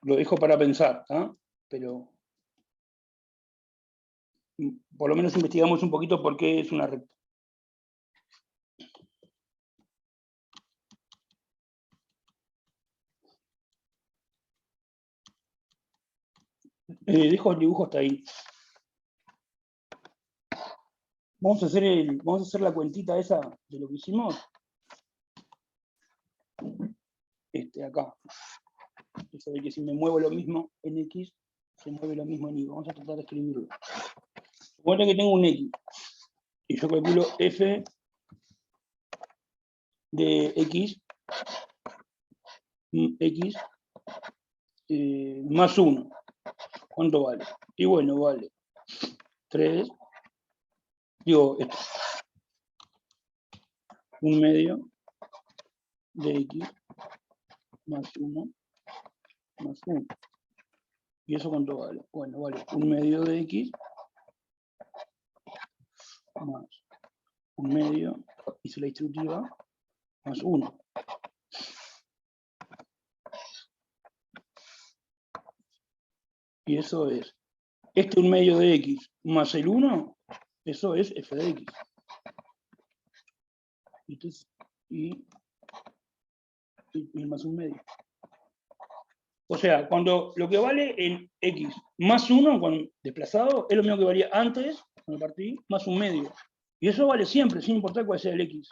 lo dejo para pensar, ¿ah? Pero por lo menos investigamos un poquito por qué es una recta. Dejo el dibujo hasta ahí. Vamos a hacer la cuentita esa de lo que hicimos. Acá. Eso de que si me muevo lo mismo en X, se mueve lo mismo en Y. Vamos a tratar de escribirlo. Supongo que tengo un X. Y yo calculo F de X, más 1. ¿Cuánto vale? Y bueno, vale 3, digo, esto, 1/2 de X más 1 más 1. ¿Y eso cuánto vale? Bueno, vale 1/2 de X más 1/2, hice la distributiva, más 1. Y eso es, 1/2 de X más el 1, eso es f de X. Y más 1/2. O sea, cuando lo que vale en X más 1, cuando desplazado, es lo mismo que valía antes, cuando partí, más 1/2. Y eso vale siempre, sin importar cuál sea el X.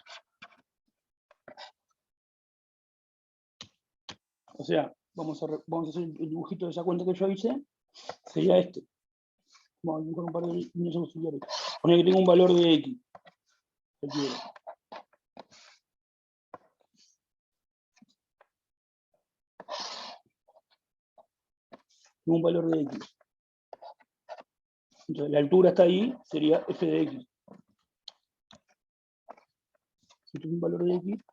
O sea, vamos a hacer el dibujito de esa cuenta que yo hice. Sería este. Vamos a dibujar un par de líneas auxiliares. Poner que tengo un valor de X. Tengo un valor de X. Entonces la altura está ahí, sería f de X. Si tengo un valor de X,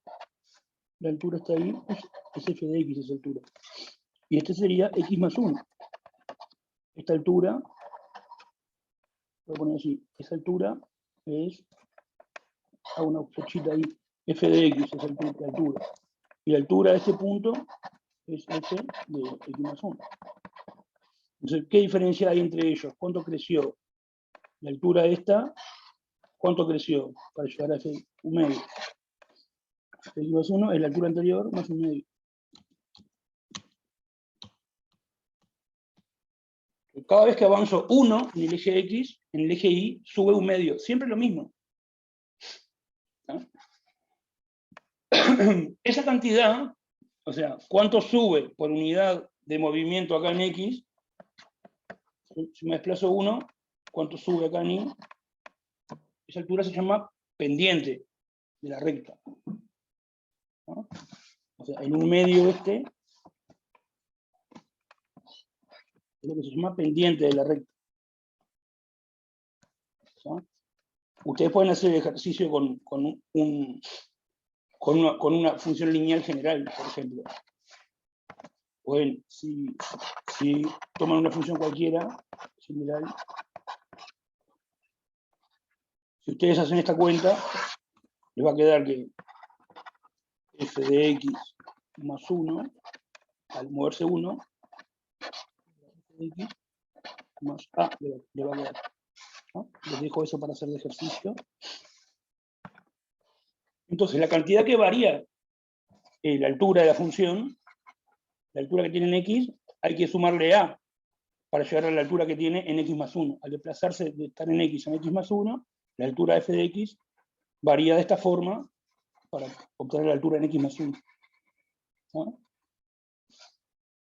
la altura está ahí, es f de X esa altura. Y este sería X más 1. Esta altura, voy a poner así, esa altura es, hago una flechita ahí, f de X es la altura. Y la altura de este punto es f de X más 1. Entonces, ¿qué diferencia hay entre ellos? ¿Cuánto creció la altura de esta? ¿Cuánto creció para llegar a ese 1/2? X más 1 es la altura anterior más 1/2. Cada vez que avanzo 1 en el eje X, en el eje Y sube 1/2. Siempre lo mismo. ¿Ah? Esa cantidad, o sea, cuánto sube por unidad de movimiento acá en X, si me desplazo 1, cuánto sube acá en Y, esa altura se llama pendiente de la recta. ¿No? O sea, el 1/2 este es lo que se llama pendiente de la recta. ¿No? Ustedes pueden hacer el ejercicio con una función lineal general, por ejemplo. Pueden, si toman una función cualquiera, general, si ustedes hacen esta cuenta, les va a quedar que f de X más 1, al moverse 1, X más A le va a quedar. ¿No? Les dejo eso para hacer de ejercicio. Entonces, la cantidad que varía la altura de la función, la altura que tiene en X, hay que sumarle A para llegar a la altura que tiene en X más 1. Al desplazarse de estar en X en X más 1, la altura f de X varía de esta forma para obtener la altura en X más 1. ¿No?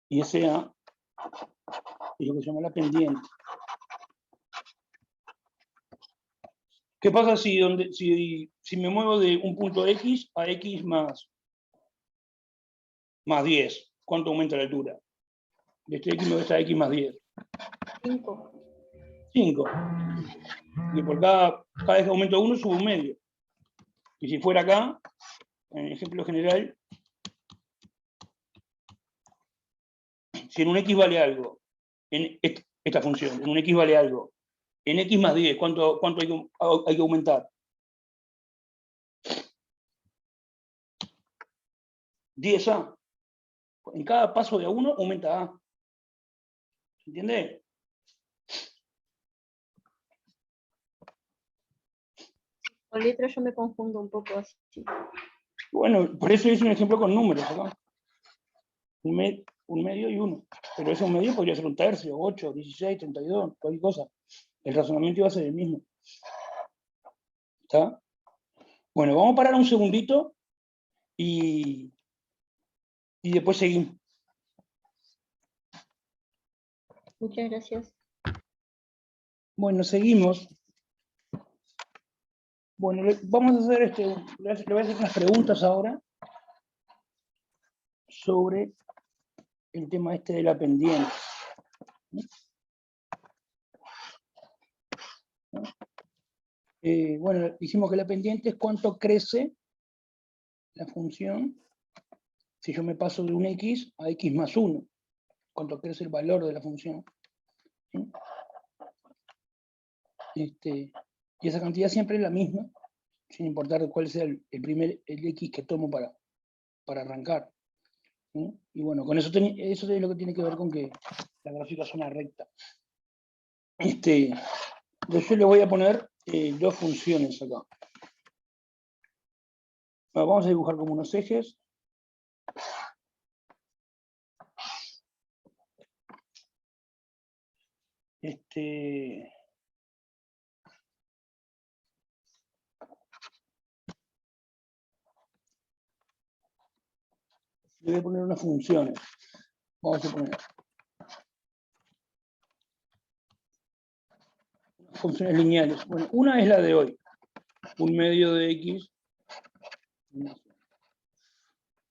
Y ese A es lo que se llama la pendiente. ¿Qué pasa si me muevo de un punto X a X más 10? ¿Cuánto aumenta la altura? De este X me voy a X más 10. 5. 5. Y por cada vez que aumento 1, subo 1/2. Y si fuera acá, en el ejemplo general, si en un X vale algo, en esta función, en un X vale algo, en X más 10, ¿cuánto hay que aumentar? 10A. En cada paso de A1 aumenta A. ¿Se entiende? Con letras yo me confundo un poco así. Bueno, por eso hice un ejemplo con números acá. un medio y 1. Pero ese un medio podría ser un tercio, 8, 16, 32, cualquier cosa. El razonamiento iba a ser el mismo. ¿Está? Bueno, vamos a parar un segundito y después seguimos. Muchas gracias. Bueno, seguimos. Bueno, vamos a hacer le voy a hacer unas preguntas ahora sobre el tema de la pendiente. Bueno, dijimos que la pendiente es cuánto crece la función si yo me paso de un x a x más 1, cuánto crece el valor de la función. ¿Sí? Y esa cantidad siempre es la misma, sin importar cuál sea el x que tomo para arrancar. ¿Sí? Y bueno, con eso es lo que tiene que ver con que la gráfica es una recta. Yo le voy a poner dos funciones acá. Bueno, vamos a dibujar como unos ejes. Le voy a poner unas funciones. Vamos a poner funciones lineales. Bueno, una es la de hoy. Un medio de x.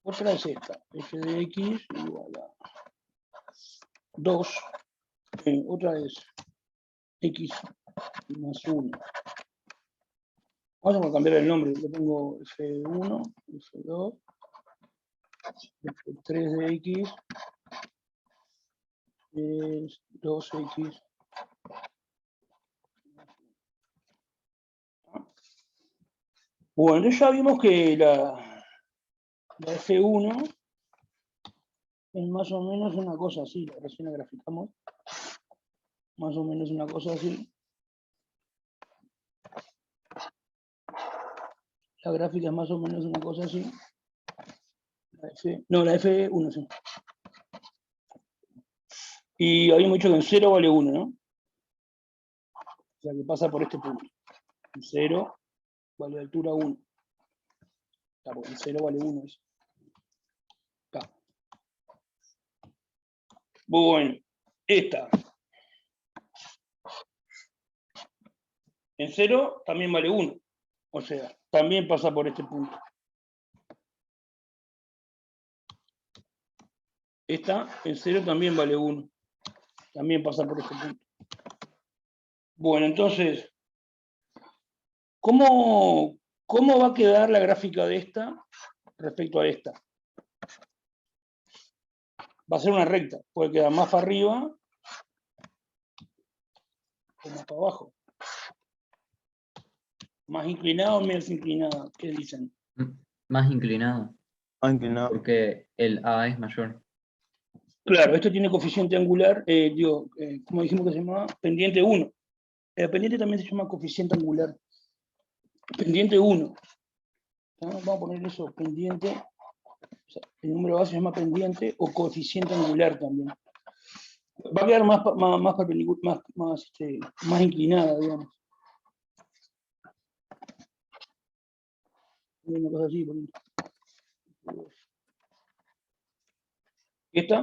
Otra es esta. F de x igual a 2. Otra es x más 1. Vamos a cambiar el nombre. Le pongo F1, F2, F3 de x es 2x. Bueno, ya vimos que la F1 es más o menos una cosa así, recién la graficamos. Más o menos una cosa así. La gráfica es más o menos una cosa así. La F1 sí. Y habíamos dicho que en 0 vale 1, ¿no? O sea que pasa por este punto. En 0 vale altura 1. Claro, en 0 vale 1 eso. Acá. Bueno, esta. En 0 también vale 1. O sea, también pasa por este punto. Esta en 0 también vale 1. También pasa por este punto. Bueno, entonces, ¿cómo va a quedar la gráfica de esta respecto a esta? Va a ser una recta. Puede quedar más para arriba o más para abajo. ¿Más inclinada o menos inclinada? ¿Qué dicen? Más inclinado. Más inclinado. Porque el A es mayor. Claro, esto tiene coeficiente angular, como dijimos que se llamaba, pendiente 1. El pendiente también se llama coeficiente angular. Pendiente 1. Vamos a poner eso, pendiente. O sea, el número base se llama pendiente o coeficiente angular también. Va a quedar más perpendicular, más inclinada, digamos. Una cosa así, por ejemplo. ¿Esta?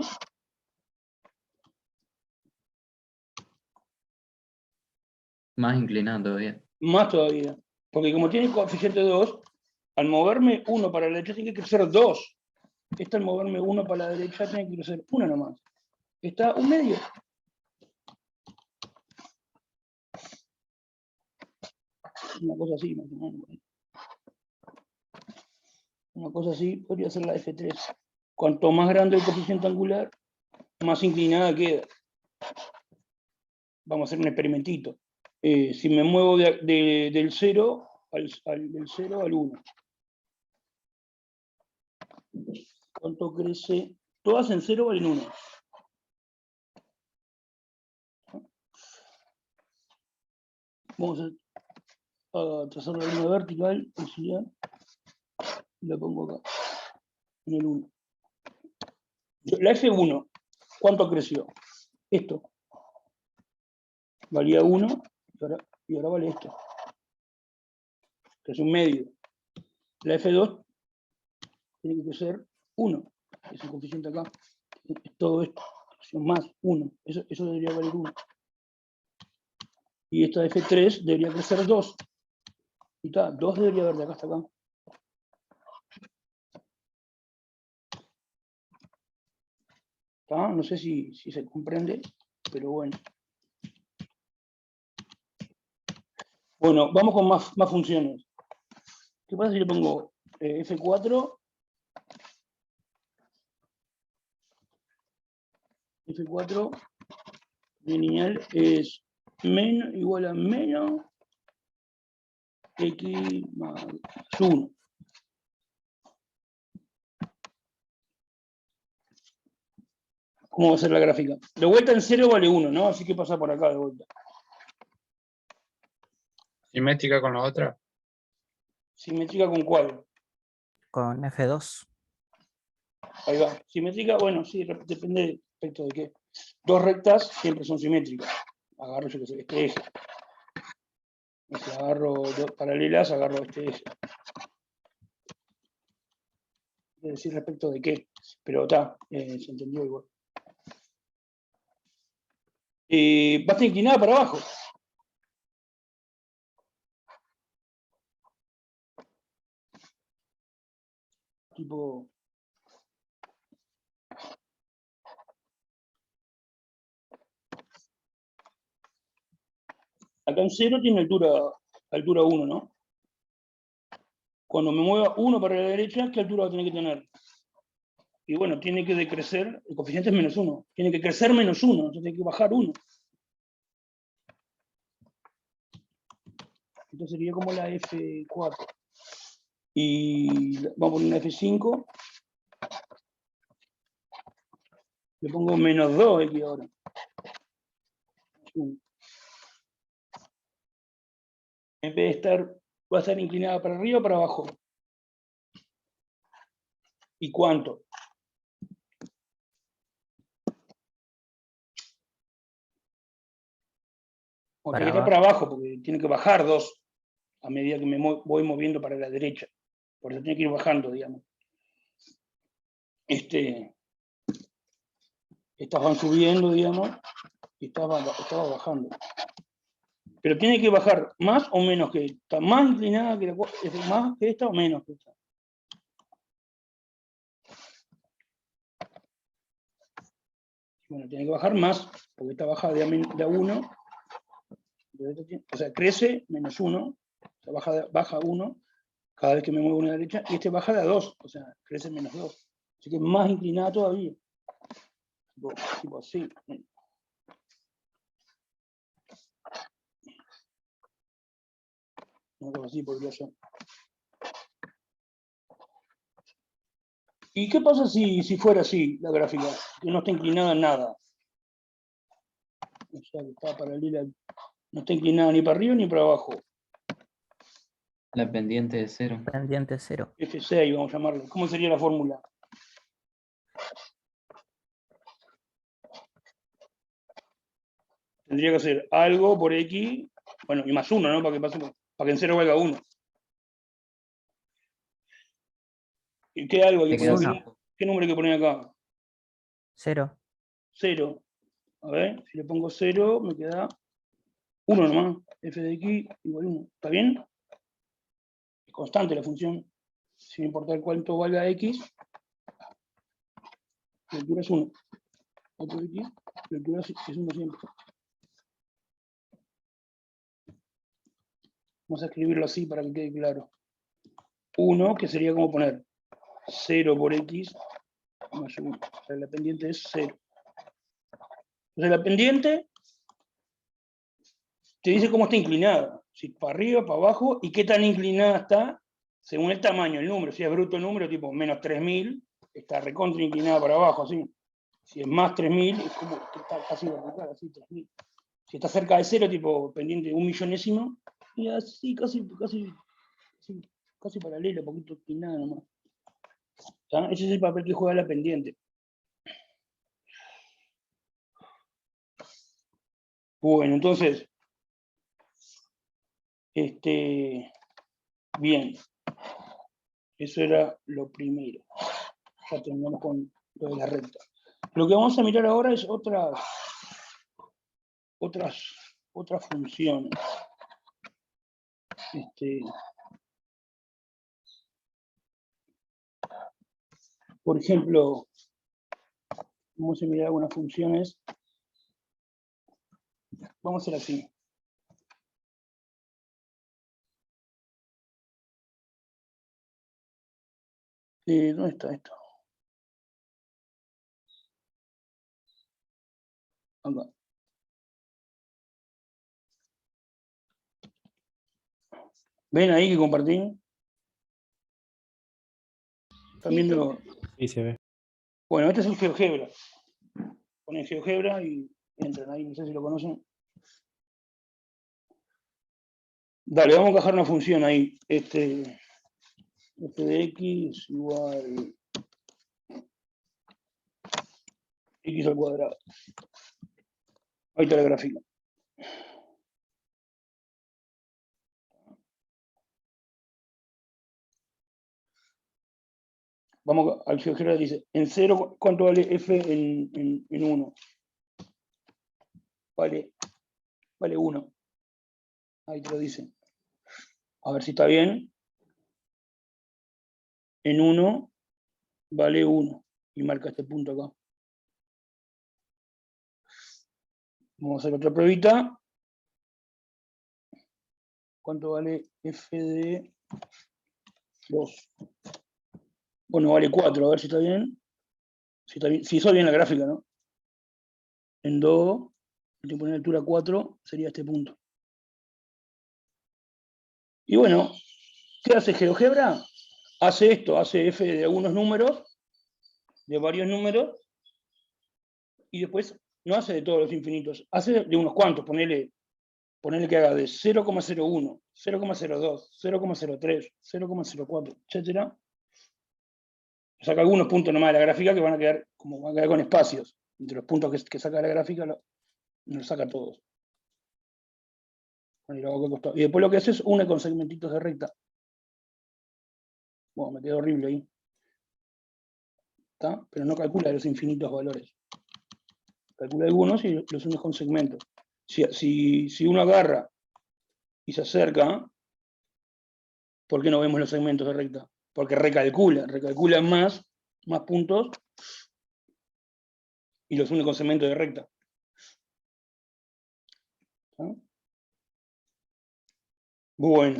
Más inclinado todavía. Más todavía. Porque como tiene coeficiente 2, al moverme 1 para la derecha tiene que crecer 2. Esta al moverme 1 para la derecha tiene que crecer 1 nomás. Está un medio. Una cosa así, más o menos. Una cosa así podría ser la F3. Cuanto más grande el coeficiente angular, más inclinada queda. Vamos a hacer un experimentito. Si me muevo del 0 al 1. ¿Cuánto crece? Todas en 0 valen 1. Vamos a trazar la línea vertical, y la pongo acá, en el 1. La F1, ¿cuánto creció? Esto. Valía 1 y ahora vale esto. Que es un medio. La F2 tiene que ser 1. Es el coeficiente acá. Es todo esto. Más 1. Eso debería valer 1. Y esta F3 debería crecer 2. Y está, 2 debería haber de acá hasta acá. ¿Está? No sé si se comprende, pero bueno. Bueno, vamos con más funciones. ¿Qué pasa si le pongo F4? F4 lineal es menos, igual a menos X más 1. ¿Cómo va a ser la gráfica? De vuelta en 0 vale 1, ¿no? Así que pasa por acá de vuelta. ¿Simétrica con la otra? ¿Simétrica con cuál? Con F2. Ahí va. Simétrica, bueno, sí, depende respecto de qué. Dos rectas siempre son simétricas. Agarro yo que sé, este eje. Si agarro dos paralelas, agarro este eje. Es decir, respecto de qué. Pero está, se entendió igual. Va a estar inclinada para abajo. Tipo... Acá en 0 tiene altura 1, ¿no? Cuando me mueva 1 para la derecha, ¿qué altura va a tener que tener? Y bueno, tiene que decrecer, el coeficiente es menos 1. Tiene que crecer menos 1, entonces tiene que bajar 1. Entonces sería como la F4. Y vamos a poner una F5. Le pongo menos 2 aquí ahora. En vez de estar, va a estar inclinada para arriba o para abajo. ¿Y cuánto? O tiene que estar para abajo, porque tiene que bajar 2 a medida que me voy moviendo para la derecha. Por eso tiene que ir bajando, digamos. Estas van subiendo, digamos, y estaba bajando. Pero tiene que bajar más o menos que esta. Más inclinada que más que esta o menos que esta. Bueno, tiene que bajar más, porque esta baja de a 1. O sea, crece menos 1. O sea, baja 1 cada vez que me muevo a una derecha. Y este baja de a 2. O sea, crece menos 2. Así que es más inclinada todavía. Tipo así. Algo así podría ser. ¿Y qué pasa si fuera así la gráfica? Que no está inclinada en nada. O sea, que está paralela. No está inclinada ni para arriba ni para abajo. La pendiente de 0. Pendiente 0. F6 vamos a llamarlo. ¿Cómo sería la fórmula? Tendría que ser algo por X, bueno, y más 1, ¿no? Para que en 0 valga 1. ¿Y qué algo hay que poner? ¿Qué número hay que poner acá? 0. 0. A ver, si le pongo 0, me queda 1 nomás. F de X igual 1. ¿Está bien? Es constante la función. Sin importar cuánto valga X, la altura es 1. Otro X, la altura es 1 siempre. Vamos a escribirlo así para que quede claro. 1, que sería como poner 0 por X más 1. O sea, la pendiente es 0. Entonces la pendiente te dice cómo está inclinada. Si para arriba, para abajo, y qué tan inclinada está según el tamaño, el número. Si es bruto el número, tipo menos 3000, está recontra inclinada para abajo, así. Si es más 3000, es como que está casi vertical, así 3000. Si está cerca de 0, tipo pendiente 1 millonésimo, y así casi paralelo, un poquito inclinada nomás. ¿Está? Ese es el papel que juega la pendiente. Bueno, entonces, bien, eso era lo primero. Ya terminamos con lo de la recta. Lo que vamos a mirar ahora es otras funciones. Por ejemplo, vamos a mirar algunas funciones. Vamos a hacer así. ¿Dónde está esto? Acá. ¿Ven ahí que compartí? ¿Están viendo? Sí, se ve. Bueno, este es el GeoGebra. Ponen GeoGebra y entran ahí, no sé si lo conocen. Dale, vamos a encajar una función ahí. F de x igual x al cuadrado. Ahí está la gráfica. Vamos al GeoGebra, dice, en 0, ¿cuánto vale f en 1? Vale 1. Ahí te lo dice. A ver si está bien. En 1 vale 1. Y marca este punto acá. Vamos a hacer otra pruebita. ¿Cuánto vale f de 2? Bueno, vale 4, a ver si está bien. Si hizo bien la gráfica, ¿no? En 2, tengo que poner altura 4, sería este punto. Y bueno, ¿qué hace GeoGebra? Hace esto, hace f de algunos números, de varios números, y después no hace de todos los infinitos, hace de unos cuantos, ponele que haga de 0,01, 0,02, 0,03, 0,04, etc. Saca algunos puntos nomás de la gráfica que van a quedar con espacios. Entre los puntos que saca la gráfica, no los saca todos. Y después lo que hace es une con segmentitos de recta. Bueno, me quedó horrible ahí. ¿Está? Pero no calcula los infinitos valores. Calcula algunos y los une con segmentos. Si uno agarra y se acerca, ¿por qué no vemos los segmentos de recta? Porque recalcula más puntos y los une con segmentos de recta. ¿Ah? Bueno,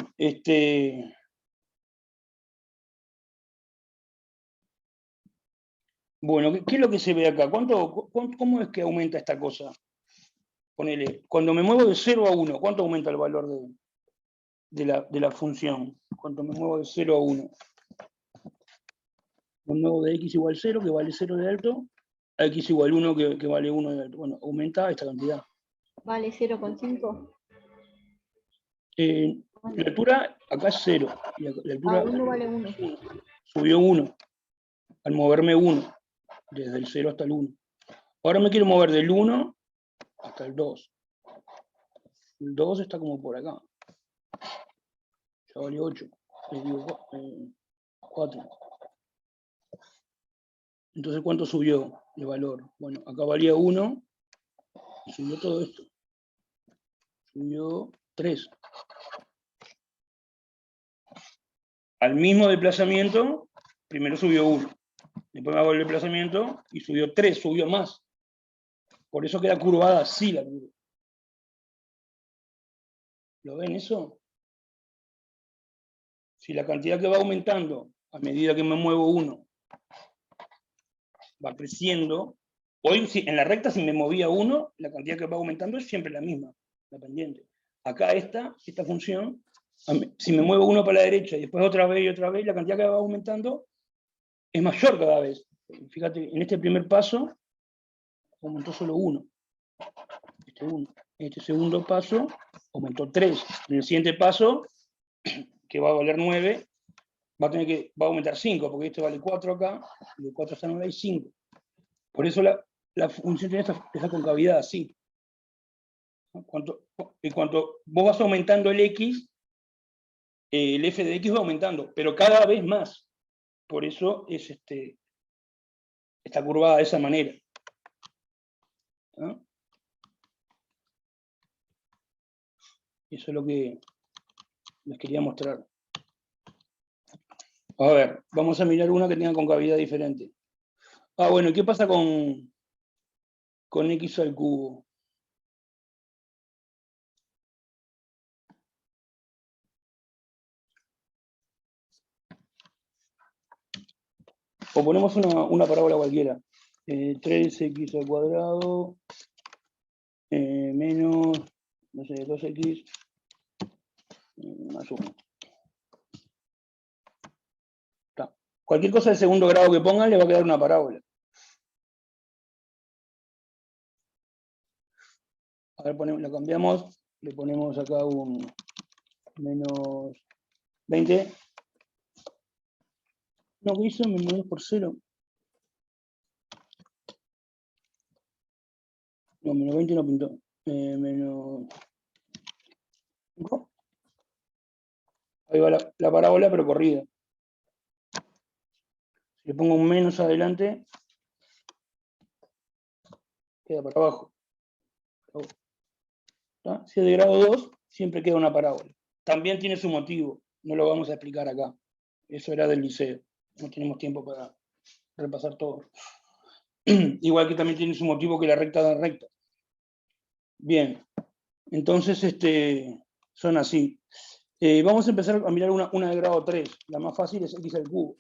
Bueno, ¿qué es lo que se ve acá? ¿Cómo es que aumenta esta cosa? Ponele, cuando me muevo de 0 a 1, ¿cuánto aumenta el valor de la función? Cuando me muevo de 0 a 1. Me muevo de x igual 0, que vale 0 de alto, a x igual 1, que vale 1 de alto. Bueno, aumenta esta cantidad. Vale 0,5. La altura acá es 0. Y la altura 1 vale 1. subió 1. Al moverme 1. Desde el 0 hasta el 1. Ahora me quiero mover del 1 hasta el 2. El 2 está como por acá. Ya vale 8. Les digo 4. Entonces, ¿cuánto subió el valor? Bueno, acá valía 1. Y subió todo esto. Subió 3. Al mismo desplazamiento, primero subió 1. Después me hago el desplazamiento y subió 3, subió más. Por eso queda curvada así la curva. ¿Lo ven eso? Si la cantidad que va aumentando a medida que me muevo 1 va creciendo, hoy en la recta si me movía 1, la cantidad que va aumentando es siempre la misma, la pendiente. Acá esta función, si me muevo 1 para la derecha y después otra vez y otra vez, la cantidad que va aumentando es mayor cada vez. Fíjate, en este primer paso aumentó solo 1. En este segundo paso aumentó 3. En el siguiente paso, que va a valer 9, va a aumentar 5, porque este vale 4 acá, y de 4 hasta 9 hay 5. Por eso la función tiene esa concavidad así. Y cuanto vos vas aumentando el x, el f de x va aumentando, pero cada vez más. Por eso es está curvada de esa manera. ¿No? Eso es lo que les quería mostrar. A ver, vamos a mirar una que tenga concavidad diferente. Ah, bueno, ¿y qué pasa con x al cubo? O ponemos una parábola cualquiera. 3x al cuadrado menos, no sé, 2x más 1. Cualquier cosa de segundo grado que pongan le va a quedar una parábola. A ver, la cambiamos, le ponemos acá un menos 20. No, ¿qué hizo? Menos 2 por 0. No, menos 20 no pintó. Menos 5. Ahí va la parábola, pero corrida. Si le pongo un menos adelante, queda para abajo. ¿Está? Si es de grado 2, siempre queda una parábola. También tiene su motivo, no lo vamos a explicar acá. Eso era del liceo. No tenemos tiempo para repasar todo. Igual que también tiene su motivo que la recta da recta. Bien, entonces son así. Vamos a empezar a mirar una de grado 3. La más fácil es x al cubo.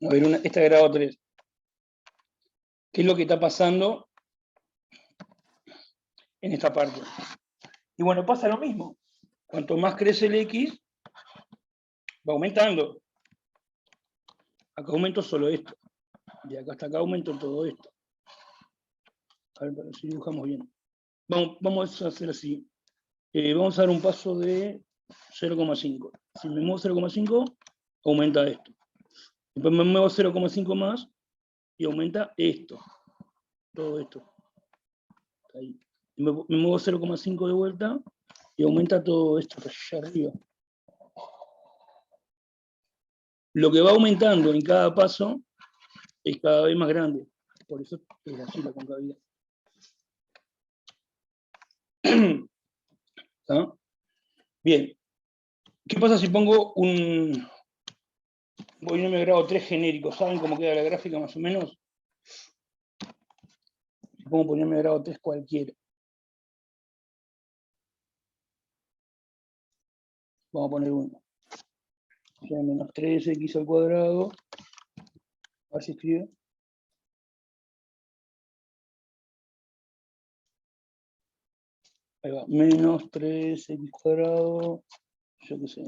A ver, esta de grado 3. ¿Qué es lo que está pasando en esta parte? Y bueno, pasa lo mismo. Cuanto más crece el x, va aumentando. Acá aumento solo esto. De acá hasta acá aumento todo esto. A ver, para ver si dibujamos bien. Vamos a hacer así. Vamos a dar un paso de 0,5. Si me muevo 0,5, aumenta esto. Después me muevo 0,5 más y aumenta esto. Todo esto. Ahí. Me muevo 0,5 de vuelta y aumenta todo esto allá arriba. Lo que va aumentando en cada paso es cada vez más grande. Por eso es así la concavidad. ¿Ah? Bien. ¿Qué pasa si pongo un polinomio de grado 3 genérico? ¿Saben cómo queda la gráfica más o menos? Si pongo un polinomio de grado 3 cualquiera. Vamos a poner uno. O sea, menos 3x al cuadrado. A ver si escribe. Ahí va. Menos 3x cuadrado. Yo qué sé.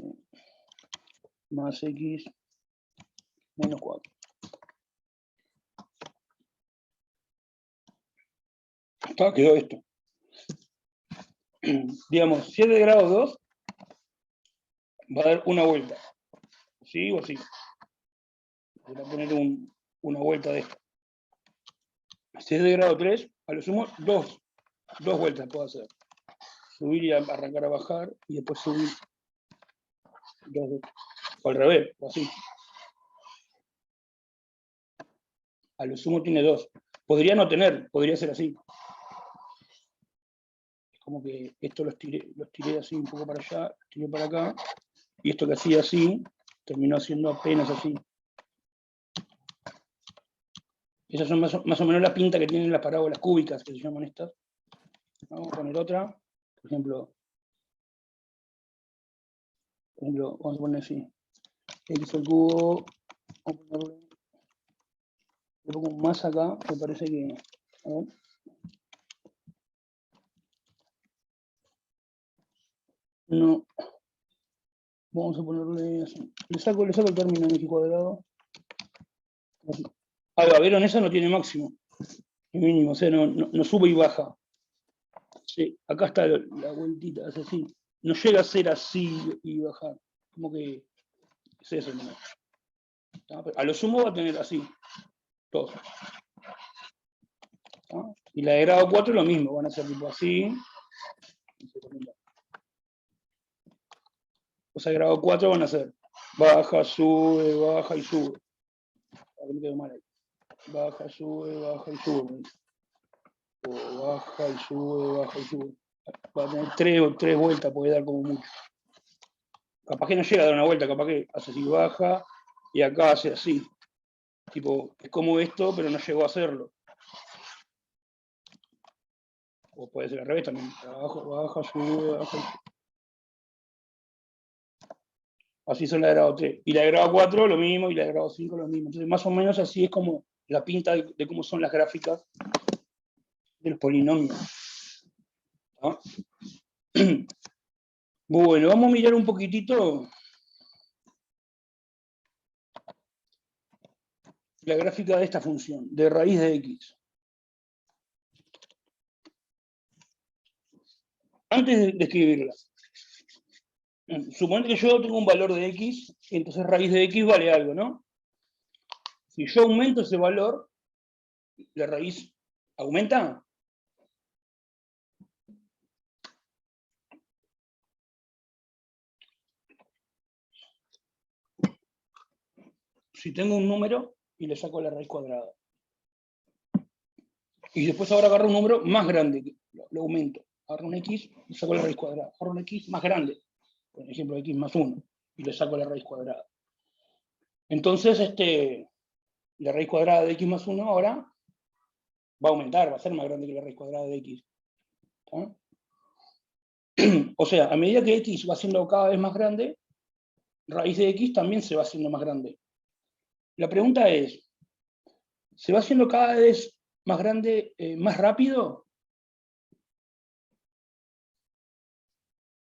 Más x. Menos 4. Acá quedó esto. Digamos, si es de grado 2, va a dar una vuelta. ¿Sí o sí? Voy a poner una vuelta de esto. Si es de grado 3, a lo sumo dos vueltas puedo hacer. Subir y arrancar a bajar, y después subir. O al revés, o así. A lo sumo tiene 2. Podría no tener, podría ser así. Es como que esto los tiré así un poco para allá, los tiré para acá, y esto que hacía así, terminó haciendo apenas así. Esas son más o menos la pinta que tienen las parábolas cúbicas, que se llaman estas. Vamos a poner otra. Por ejemplo, vamos a poner así. X al cubo. Vamos a ponerle, le pongo un más acá, me parece que. A ver. No. Vamos a ponerle así. Le saco el término en x cuadrado. Así. Ahí va, ¿vieron? Esa no tiene máximo. Ni mínimo, o sea, no sube y baja. Sí, acá está la vueltita, es así. No llega a ser así y bajar. Como que es eso, ¿no? A lo sumo va a tener así. Todo. ¿No? Y la de grado 4 lo mismo, van a ser tipo así. O sea, grado 4 van a ser baja, sube, baja y sube. A ver, me quedo mal ahí. Baja, sube y sube. O baja y sube. Va a tener tres vueltas, puede dar como mucho. Capaz que no llega a dar una vuelta, capaz que hace así, baja, y acá hace así. Tipo, es como esto, pero no llegó a hacerlo. O puede ser al revés también. Baja, sube, baja y sube. Así son la de grado 3. Y la de grado 4 lo mismo, y la de grado 5 lo mismo. Entonces, más o menos así es como la pinta de cómo son las gráficas de los polinomios. ¿Ah? Bueno, vamos a mirar un poquitito la gráfica de esta función, de raíz de x. Antes de escribirla, suponete que yo tengo un valor de x, y entonces raíz de x vale algo, ¿no? Si yo aumento ese valor, la raíz aumenta. Si tengo un número y le saco la raíz cuadrada. Y después ahora agarro un número más grande, lo aumento. Agarro un x y saco la raíz cuadrada. Agarro un x más grande, por ejemplo x más 1, y le saco la raíz cuadrada. Entonces, la raíz cuadrada de x más 1 ahora va a aumentar, va a ser más grande que la raíz cuadrada de x. ¿Ah? O sea, a medida que x va siendo cada vez más grande, raíz de x también se va haciendo más grande. La pregunta es, ¿se va haciendo cada vez más grande, más rápido?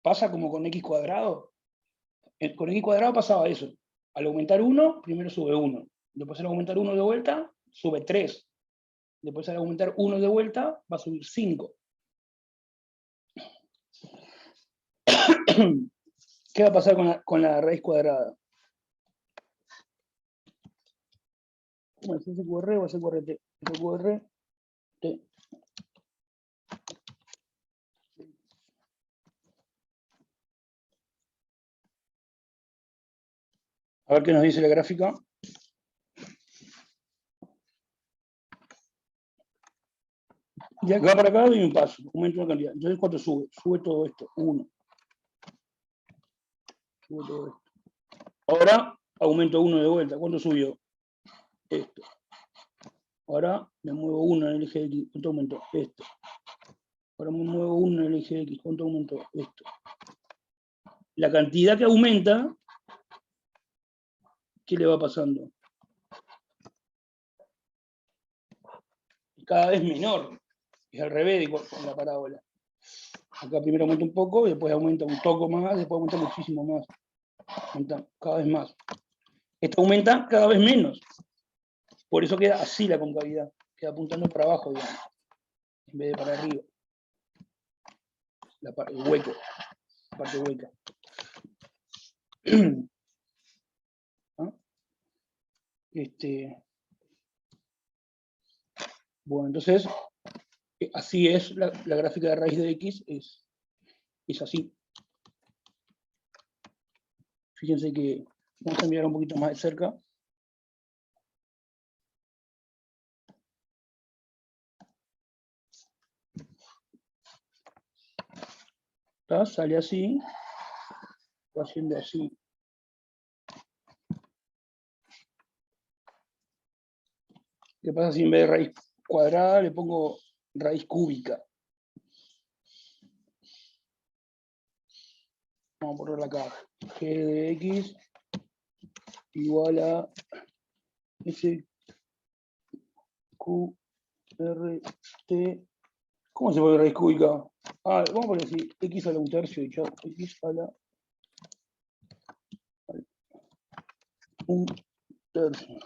¿Pasa como con x cuadrado? Con x cuadrado pasaba eso. Al aumentar 1, primero sube 1. Después al aumentar 1 de vuelta, sube 3. Después al aumentar 1 de vuelta, va a subir 5. ¿Qué va a pasar con la raíz cuadrada? ¿Cómo es? ¿SQR o SQRT? SQRT. A ver qué nos dice la gráfica. De acá para acá doy un paso, aumento la cantidad. Entonces, ¿cuánto sube? Sube todo esto, 1. Sube todo esto. Ahora aumento 1 de vuelta. ¿Cuánto subió? Esto. Ahora me muevo 1 en el eje X. ¿Cuánto aumentó? Esto. Ahora me muevo 1 en el eje X. ¿Cuánto aumentó? Esto. La cantidad que aumenta, ¿qué le va pasando? Cada vez menor. Es al revés con la parábola. Acá primero aumenta un poco, después aumenta un poco más, después aumenta muchísimo más. Aumenta cada vez más. Esto aumenta cada vez menos. Por eso queda así la concavidad. Queda apuntando para abajo, digamos, en vez de para arriba. El hueco. La parte hueca. ¿Ah? Bueno, entonces, así es la gráfica de raíz de x, es así. Fíjense que vamos a mirar un poquito más de cerca. ¿Está? Sale así, va haciendo así. ¿Qué pasa si en vez de raíz cuadrada le pongo raíz cúbica? Vamos a ponerla acá. G de x igual a S Q R T. ¿Cómo se pone raíz cúbica? Vamos a poner así, x a la 1/3 y chao. X a la 1/3.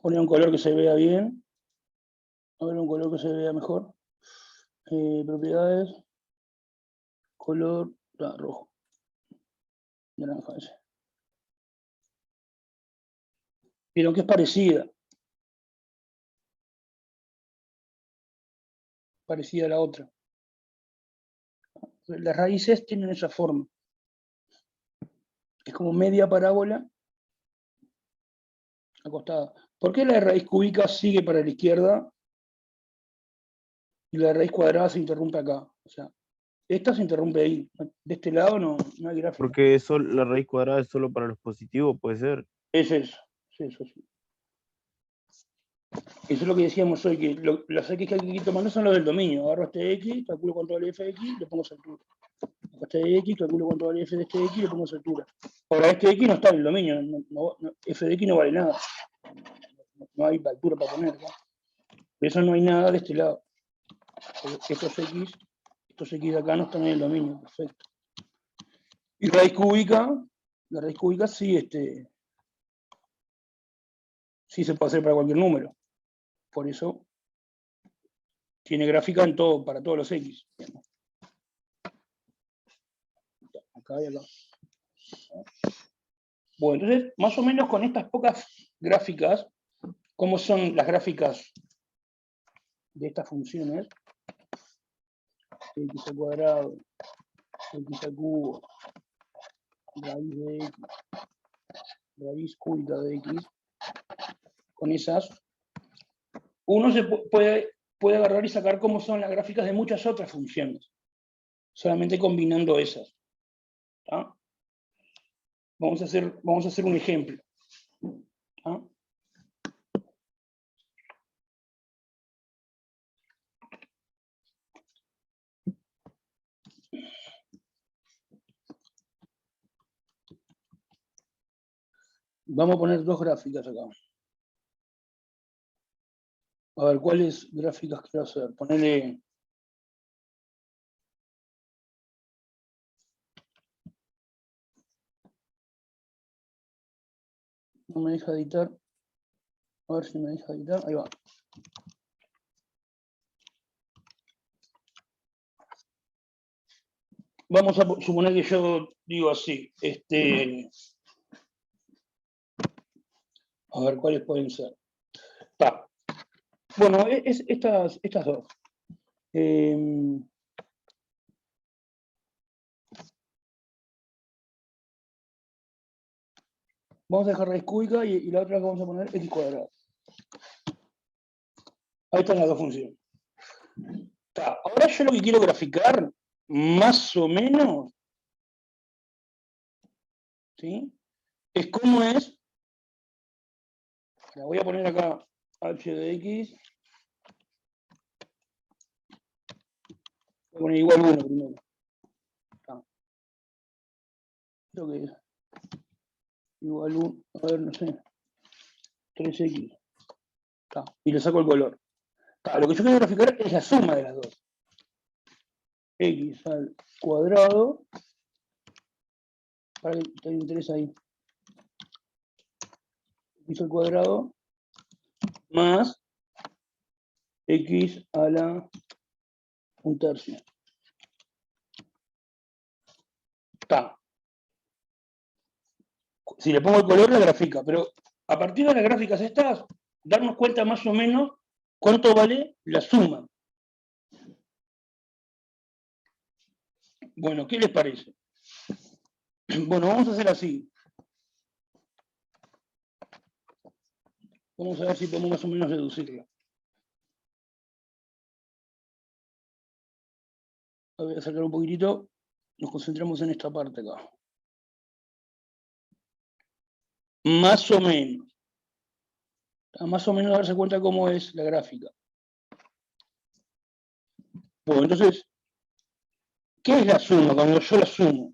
Poner un color que se vea bien. A ver, un color que se vea mejor. Propiedades. Color rojo. Naranja ese. Vieron que es parecida. Parecida a la otra. Las raíces tienen esa forma. Es como media parábola acostada. ¿Por qué la de raíz cúbica sigue para la izquierda y la de raíz cuadrada se interrumpe acá? O sea, esta se interrumpe ahí. De este lado no hay gráfica. Porque eso, la raíz cuadrada es solo para los positivos, puede ser. Es eso. Sí, eso sí. Eso es lo que decíamos hoy, que las X que hay que ir tomando son los del dominio. Agarro este X, calculo cuánto vale f de X, le pongo esa altura. Este X, calculo cuánto vale f de este X, le pongo esa altura. Ahora, este X no está en el dominio, f de X no vale nada. No hay altura para poner, ¿no? Por eso no hay nada de este lado. Estos X de acá no están en el dominio, perfecto. Y raíz cúbica, la raíz cúbica sí, sí se puede hacer para cualquier número. Por eso tiene gráfica en todo, para todos los X. Acá y acá. Bueno, entonces, más o menos con estas pocas gráficas, ¿cómo son las gráficas de estas funciones? X al cuadrado, X al cubo, raíz de X, raíz cúbica de X. Con esas, uno se puede agarrar y sacar cómo son las gráficas de muchas otras funciones, solamente combinando esas. ¿Tá? Vamos a hacer un ejemplo. ¿Tá? Vamos a poner dos gráficas acá. A ver, ¿cuáles gráficas quiero hacer? Ponele... No me deja editar. A ver si me deja editar. Ahí va. Vamos a suponer que yo digo así. A ver, ¿cuáles pueden ser? Está. Bueno, estas dos. Vamos a dejar raíz cúbica y la otra que vamos a poner x cuadrado. Ahí están las dos funciones. Está. Ahora yo lo que quiero graficar, más o menos, ¿sí? Es cómo es. La voy a poner acá h de x. Voy a poner igual 1 primero. Está. Creo que es igual 1, a ver, no sé, 3x. Está. Y le saco el color. Está. Lo que yo quiero graficar es la suma de las dos. X al cuadrado. Para que te interesa ahí. X al cuadrado más X a la 1/3. Está. Si le pongo el color, la grafica, pero a partir de las gráficas estas, darnos cuenta más o menos cuánto vale la suma. Bueno, ¿qué les parece? Bueno, vamos a hacer así. Vamos a ver si podemos más o menos reducirla. Voy a sacar un poquitito. Nos concentramos en esta parte acá. Más o menos. Más o menos darse cuenta cómo es la gráfica. Bueno, entonces, ¿qué es la suma? Cuando yo la sumo.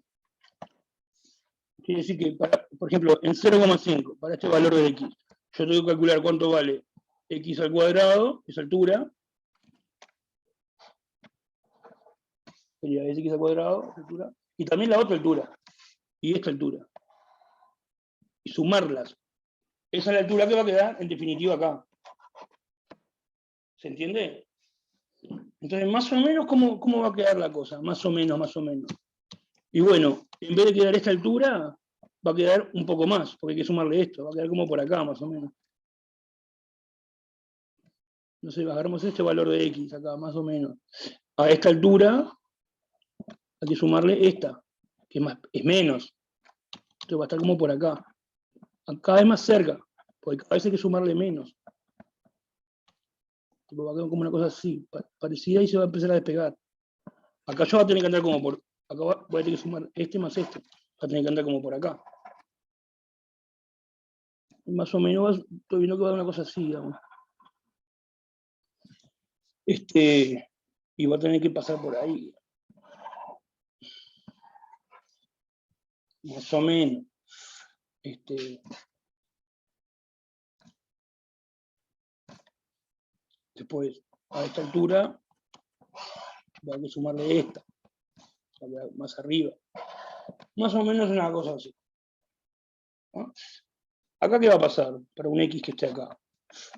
Quiere decir que, por ejemplo, en 0,5, para este valor de x, yo tengo que calcular cuánto vale x al cuadrado, esa altura. Sería x al cuadrado, esa altura. Y también la otra altura. Y esta altura. Y sumarlas. esa es la altura que va a quedar en definitiva acá. ¿Se entiende? Entonces, más o menos, ¿cómo va a quedar la cosa? Más o menos, más o menos. Y bueno, en vez de quedar a esta altura, va a quedar un poco más, porque hay que sumarle esto, va a quedar como por acá, más o menos. No sé, agarramos este valor de x acá, más o menos. A esta altura, hay que sumarle esta, que es menos. Entonces va a estar como por acá. Cada vez más cerca, porque cada vez hay que sumarle menos. Va a quedar como una cosa así, parecida, y se va a empezar a despegar. Acá yo voy a tener que andar como por... Acá voy a tener que sumar este más este. Va a tener que andar como por acá. Más o menos estoy viendo que va a dar una cosa así, digamos. Y va a tener que pasar por ahí. Más o menos. Después, a esta altura, va a que sumarle esta. Va a quedar más arriba. Más o menos una cosa así. ¿No? ¿Acá qué va a pasar para un X que esté acá?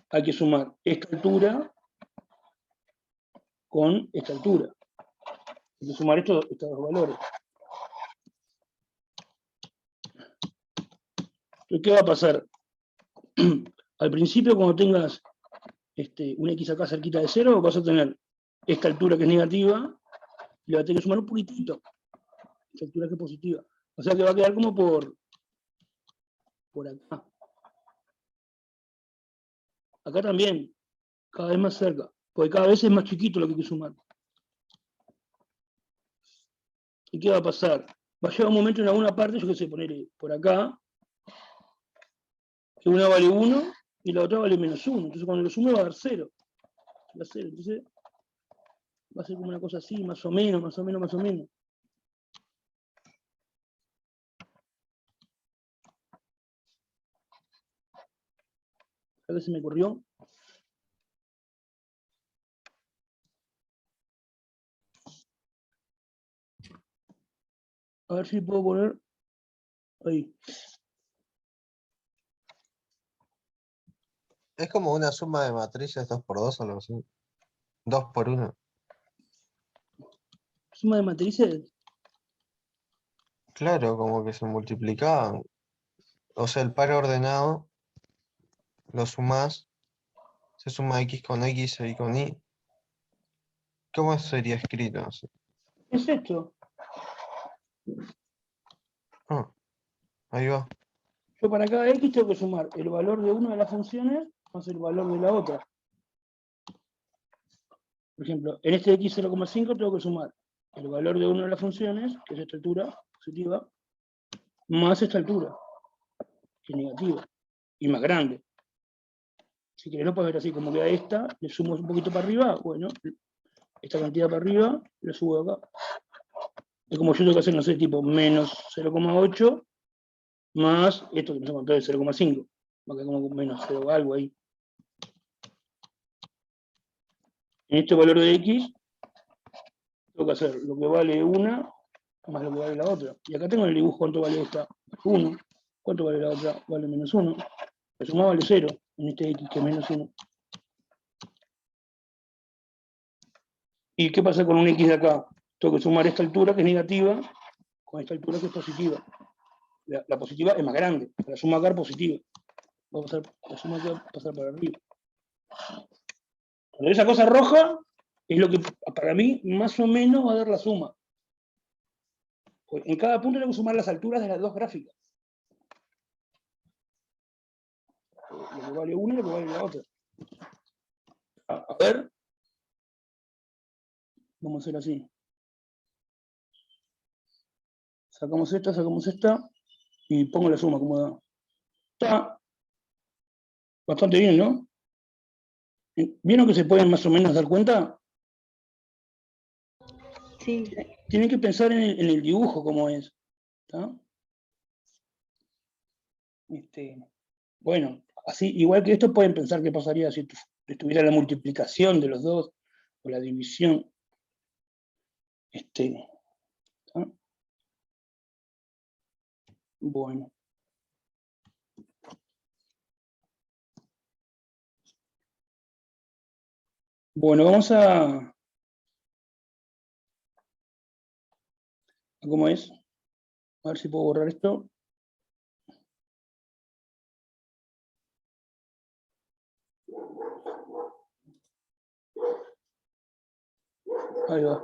Hay que sumar esta altura con esta altura. Hay que sumar estos dos valores. Entonces, ¿qué va a pasar? Al principio, cuando tengas un X acá cerquita de 0, vas a tener esta altura que es negativa, y le vas a tener que sumar un puntito. Esta altura que es positiva. O sea que va a quedar como por acá. Acá también, cada vez más cerca, porque cada vez es más chiquito lo que hay que sumar. ¿Y qué va a pasar? Va a llegar un momento en alguna parte, yo qué sé, poner por acá, que una vale 1 y la otra vale menos 1. Entonces cuando lo sume va a dar 0. Va a 0. Entonces va a ser como una cosa así, más o menos, más o menos, más o menos. A ver si me corrió. A ver si puedo poner ahí. Es como una suma de matrices 2 por 2 o algo así. 2 por 1. Suma de matrices. Claro, como que se multiplicaban. O sea, el par ordenado lo sumás, se suma x con x y con y. ¿Cómo sería escrito? No sé. Es esto. Ah, ahí va. Yo para cada x tengo que sumar el valor de una de las funciones más el valor de la otra. Por ejemplo, en este x 0,5 tengo que sumar el valor de una de las funciones, que es esta altura positiva, más esta altura, que es negativa, y más grande. Si querés lo puedes ver así, como queda esta, le sumo un poquito para arriba, bueno, esta cantidad para arriba, la subo acá. Es como yo tengo que hacer, no sé, tipo menos 0,8 más esto que no sé cuánto es, 0,5. Va a quedar como menos 0 algo ahí. En este valor de x, tengo que hacer lo que vale una más lo que vale la otra. Y acá tengo en el dibujo cuánto vale esta, 1. ¿Cuánto vale la otra? Vale menos 1. La suma vale 0 en este x, que es menos 1. ¿Y qué pasa con un x de acá? Tengo que sumar esta altura, que es negativa, con esta altura, que es positiva. La positiva es más grande, la suma acá es positiva. Va a pasar, la suma acá va a pasar para arriba. Cuando esa cosa roja, es lo que para mí más o menos va a dar la suma. Pues en cada punto tengo que sumar las alturas de las dos gráficas. Lo que vale una y lo que vale la otra. A ver. Vamos a hacer así. Sacamos esta, y pongo la suma como da. Está bastante bien, ¿no? ¿Vieron que se pueden más o menos dar cuenta? Sí. Tienen que pensar en el dibujo cómo es. ¿Está? Bueno, así, igual que esto, pueden pensar qué pasaría si estuviera la multiplicación de los dos, o la división. ¿Ah? Bueno. Bueno, vamos a... ¿Cómo es? A ver si puedo borrar esto. Ahí va.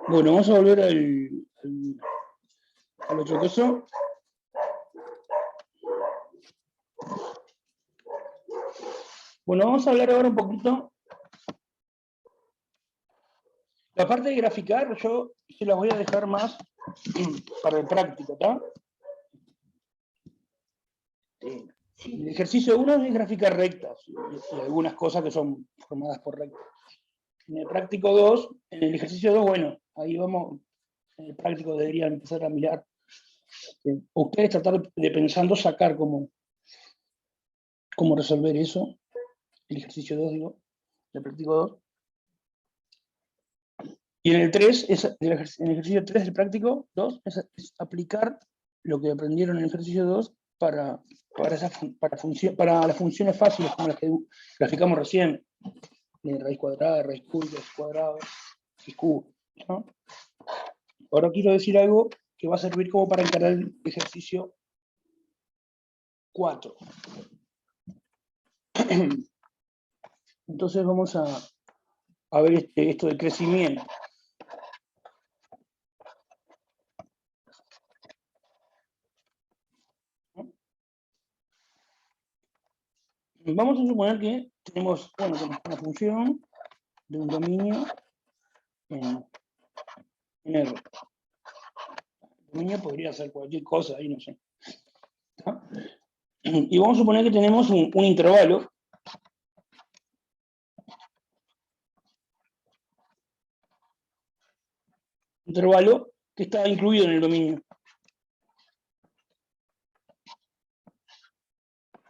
Bueno, vamos a volver al otro caso. Bueno, vamos a hablar ahora un poquito. La parte de graficar, yo se la voy a dejar más para el práctico, ¿está? El ejercicio 1 es graficar rectas y algunas cosas que son formadas por rectas. En el práctico 2, en el ejercicio 2, bueno, ahí vamos, en el práctico deberían empezar a mirar. Ustedes tratar de pensando sacar cómo resolver eso. El ejercicio 2, digo, el práctico 2. Y en el 3, en el ejercicio 3 del práctico 2, es aplicar lo que aprendieron en el ejercicio 2 para las funciones fáciles, como las que graficamos recién, de raíz cuadrada, raíz cúbica, raíz cuadrada, raíz cubo, ¿no? Ahora quiero decir algo que va a servir como para encarar el ejercicio 4. Entonces vamos a ver esto de crecimiento. Vamos a suponer que tenemos una función de un dominio en R. El dominio podría ser cualquier cosa, ahí no sé. ¿Está? Y vamos a suponer que tenemos un intervalo. Intervalo que está incluido en el dominio.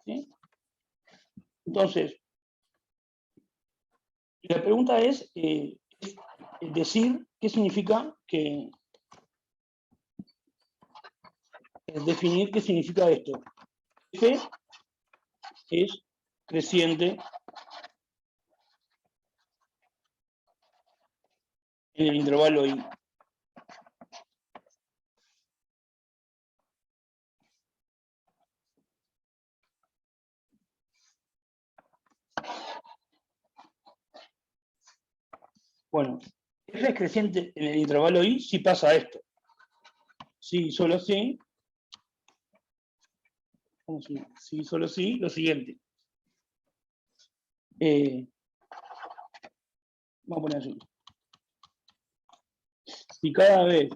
¿Sí? Entonces, la pregunta es decir qué significa definir qué significa esto. F es creciente en el intervalo I. Bueno, F es creciente en el intervalo I si pasa esto. Si solo sí, si solo sí, lo siguiente. Vamos a poner así. Si cada vez,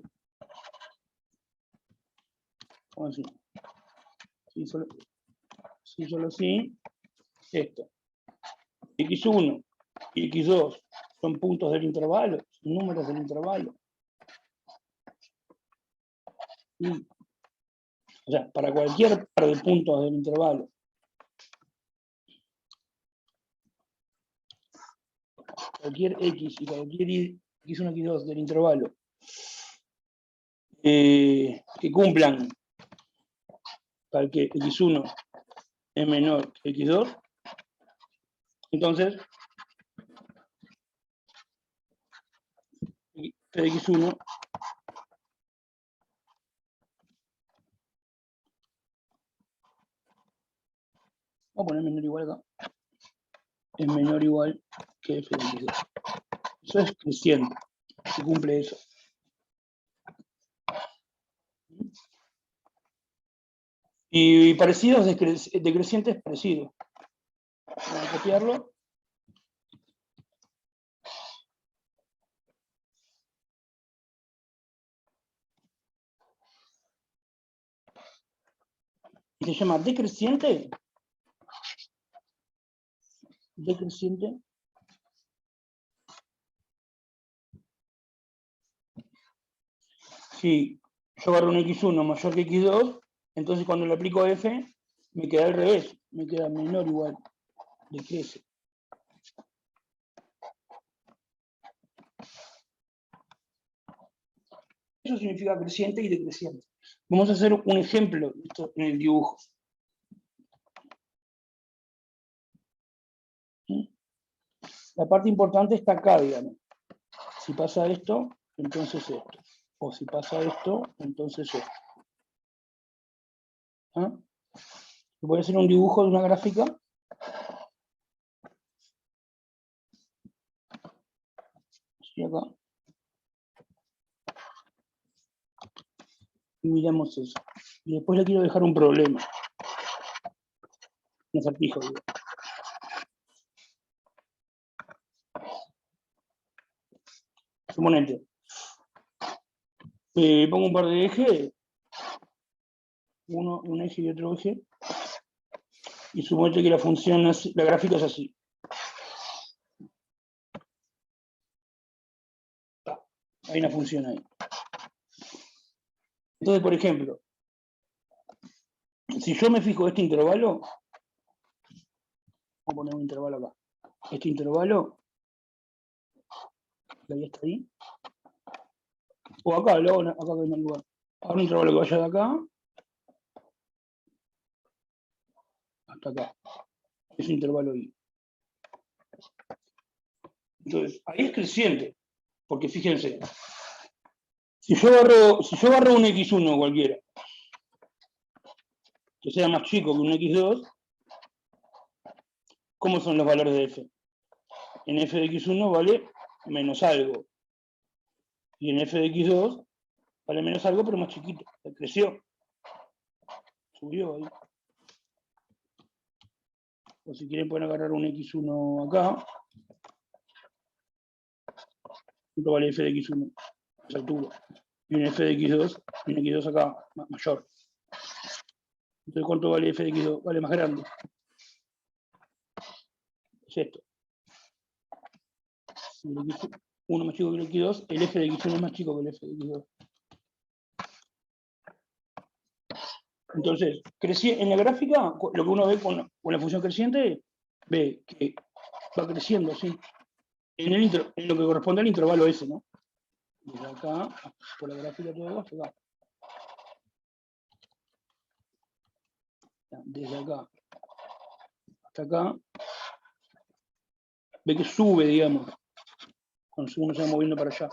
vamos así, si solo sí, esto. X1 y X2 son puntos del intervalo, son números del intervalo. O sea, para cualquier par de puntos del intervalo, cualquier X y cualquier Y, X1, X2 del intervalo, que cumplan para que X1 es menor que X2, entonces X1 vamos a poner menor o igual acá, es menor o igual que F de X2. Eso es creciente, si cumple eso. Y parecidos decrecientes parecidos. Vamos a copiarlo. Y se llama decreciente. Decreciente. Si yo agarro un X1 mayor que X2, entonces cuando le aplico F, me queda al revés, me queda menor o igual, decrece. Eso significa creciente y decreciente. Vamos a hacer un ejemplo de esto en el dibujo. La parte importante está acá, digamos. Si pasa esto, entonces esto. O si pasa esto, entonces esto. ¿Ah? Voy a hacer un dibujo de una gráfica. Así acá. Y miramos eso. Y después le quiero dejar un problema. Un acertijo, digo. Suponete. Pongo un par de ejes. Un eje y otro eje. Y suponete que la función, la gráfica es así. Hay una función ahí. Entonces, por ejemplo, si yo me fijo este intervalo, voy a poner un intervalo acá. Este intervalo, que ahí está ahí. O acá, lo hago acá en el lugar. Hago un intervalo que vaya de acá hasta acá. Ese intervalo I. Entonces, ahí es creciente. Porque fíjense, si yo agarro un X1 cualquiera, que sea más chico que un X2, ¿cómo son los valores de F? En F de X1 vale menos algo. Y en F de X2 vale menos algo, pero más chiquito. Creció. Subió ahí. O si quieren pueden agarrar un X1 acá. ¿Cuánto vale F de X1? Esa altura. Y un F de X2, y un X2 acá, mayor. Entonces, ¿cuánto vale F de X2? Vale más grande. Es esto. Si el X1 más chico que el X2, el F de X1 es más chico que el F de X2. Entonces, en la gráfica, lo que uno ve con la función creciente, ve que va creciendo así. En lo que corresponde al intervalo ese, ¿no? Desde acá, por la gráfica todo hasta acá. Desde acá hasta acá, ve que sube, digamos, cuando uno se va moviendo para allá.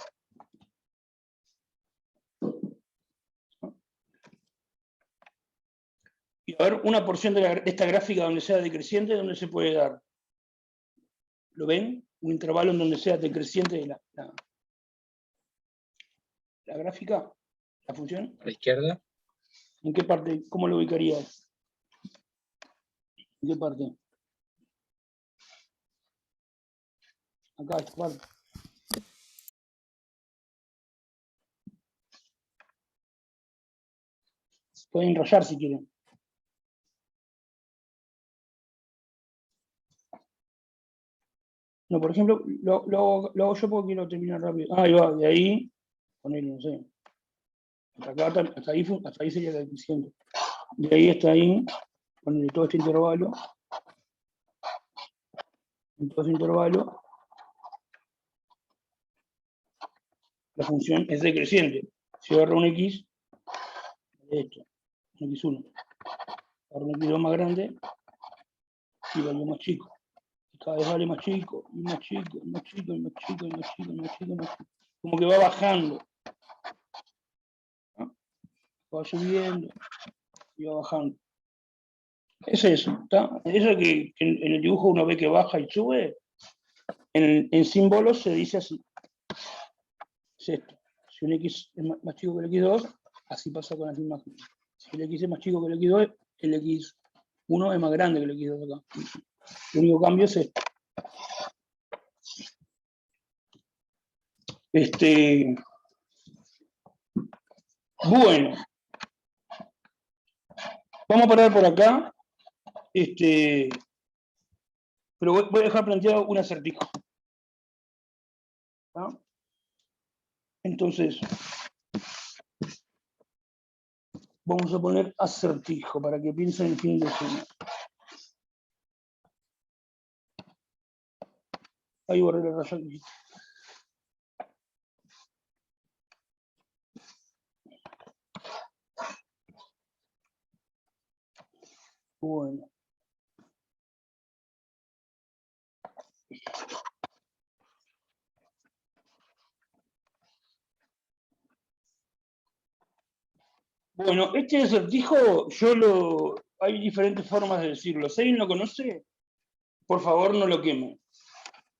Y a ver, una porción de esta gráfica donde sea decreciente, ¿dónde se puede dar? ¿Lo ven? Un intervalo en donde sea decreciente la gráfica, la función. ¿A la izquierda? ¿En qué parte? ¿Cómo lo ubicarías? ¿En qué parte? Acá, esta parte. Pueden rayar si quieren. No, por ejemplo, lo hago yo porque quiero terminar rápido. Ahí va, de ahí, ponele, no sé. Hasta ahí sería decreciente. De ahí hasta ahí, ponele todo este intervalo. En todo este intervalo, la función es decreciente. Si agarro un X, esto, un X1. Agarro un X2 más grande y vale más chico. Y cada vez vale más chico, y más chico, y más chico, y más chico, y más chico, y más chico, y más chico. Como que va bajando. ¿No? Va subiendo y va bajando. Es eso, ¿está? Eso que en el dibujo uno ve que baja y sube, en símbolos se dice así. Es esto. Si un X es más chico que el X2, así pasa con las imágenes. Si el X es más chico que el X2, el X1 es más grande que el X2 acá. El único cambio es esto. Bueno. Vamos a parar por acá. Pero voy a dejar planteado un acertijo. ¿Ah? Entonces, vamos a poner acertijo para que piensen en fin de semana. Ahí borré la raya. Bueno. Bueno, este acertijo, hay diferentes formas de decirlo. Si alguien lo conoce, por favor no lo queme.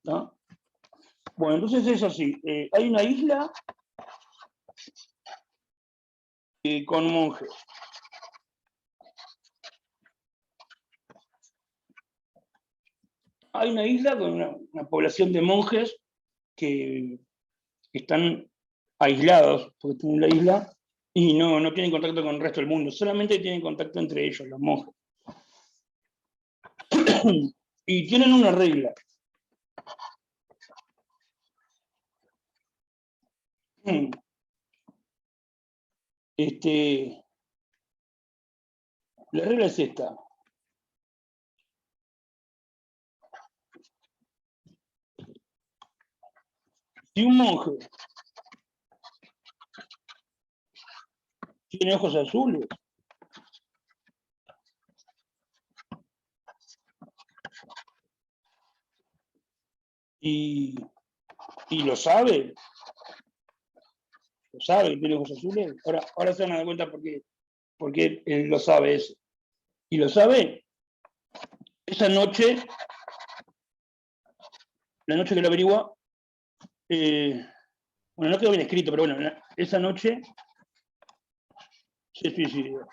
¿No? Bueno, entonces es así. Hay una isla con monjes. Hay una isla con una población de monjes que están aislados, porque tienen la isla, y no tienen contacto con el resto del mundo, solamente tienen contacto entre ellos, los monjes. Y tienen una regla. La regla es esta. Si un monje tiene ojos azules, y lo sabe que tiene ojos azules, ahora se van a dar cuenta por qué él lo sabe eso. Y lo sabe, esa noche, la noche que lo averigua, bueno, no quedó bien escrito, pero bueno, esa noche se suicidó.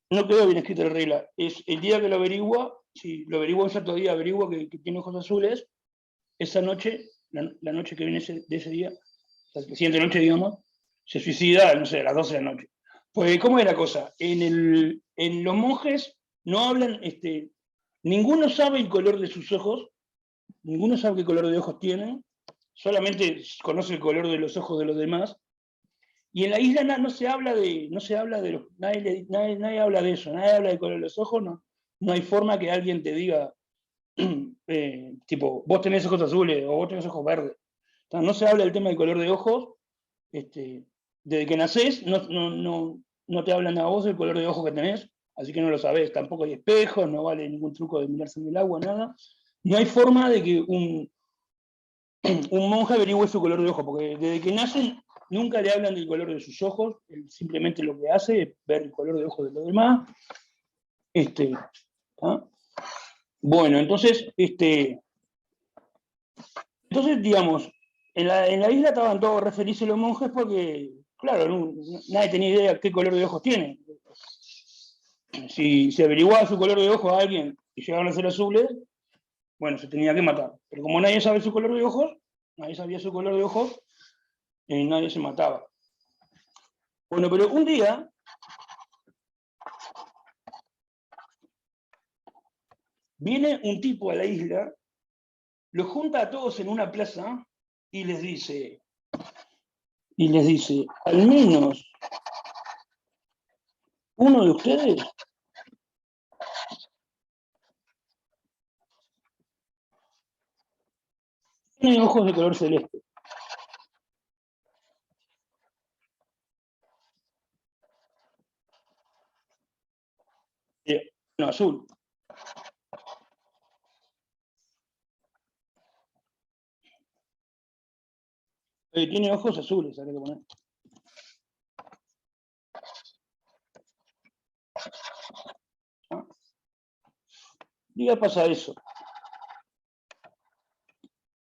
No quedó bien escrita la regla. Es el día que lo averigua, si lo averigua un cierto día, averigua que tiene ojos azules, esa noche, la noche que viene de ese día, la siguiente noche, digamos, se suicida, no sé, a las 12 de la noche. Pues, ¿cómo es la cosa? En los monjes no hablan, ninguno sabe el color de sus ojos, ninguno sabe qué color de ojos tienen, solamente conoce el color de los ojos de los demás. Y en la isla no se habla de los, nadie habla de eso, nadie habla del color de los ojos, no hay forma que alguien te diga, tipo, vos tenés ojos azules o vos tenés ojos verdes. Entonces, no se habla del tema del color de ojos, desde que nacés no te hablan a vos del color de ojos que tenés, así que no lo sabés, tampoco hay espejos, no vale ningún truco de mirarse en el agua, nada. No hay forma de que un monje averigüe su color de ojos, porque desde que nacen nunca le hablan del color de sus ojos, él simplemente lo que hace es ver el color de ojos de los demás. Bueno, entonces, digamos, en la isla estaban todos referidos los monjes porque, claro, nadie tenía idea qué color de ojos tiene. Si se averiguaba su color de ojos a alguien y llegaban a ser azules, bueno, se tenía que matar. Pero como nadie sabe su color de ojos, nadie sabía su color de ojos, nadie se mataba. Bueno, pero un día, viene un tipo a la isla, los junta a todos en una plaza y les dice, al menos uno de ustedes tiene ojos de color celeste. No, azul. Tiene ojos azules, hay que poner. Diga pasa eso.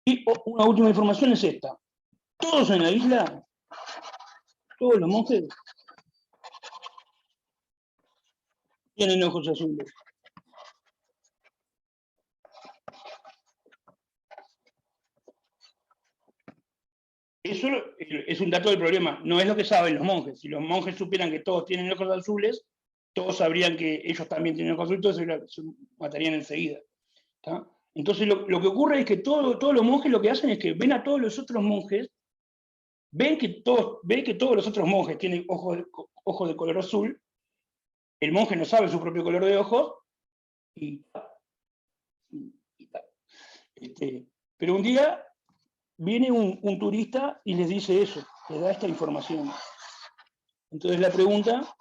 Y una última información es esta. Todos en la isla, todos los monjes, tienen ojos azules. Eso es un dato del problema, no es lo que saben los monjes. Si los monjes supieran que todos tienen ojos azules, todos sabrían que ellos también tienen ojos azules, entonces se matarían enseguida. ¿Tá? Entonces lo que ocurre es que todos los monjes lo que hacen es que ven a todos los otros monjes, ven que todos los otros monjes tienen ojos de color azul, el monje no sabe su propio color de ojos, pero un día viene un turista y les dice eso, les da esta información. Entonces la pregunta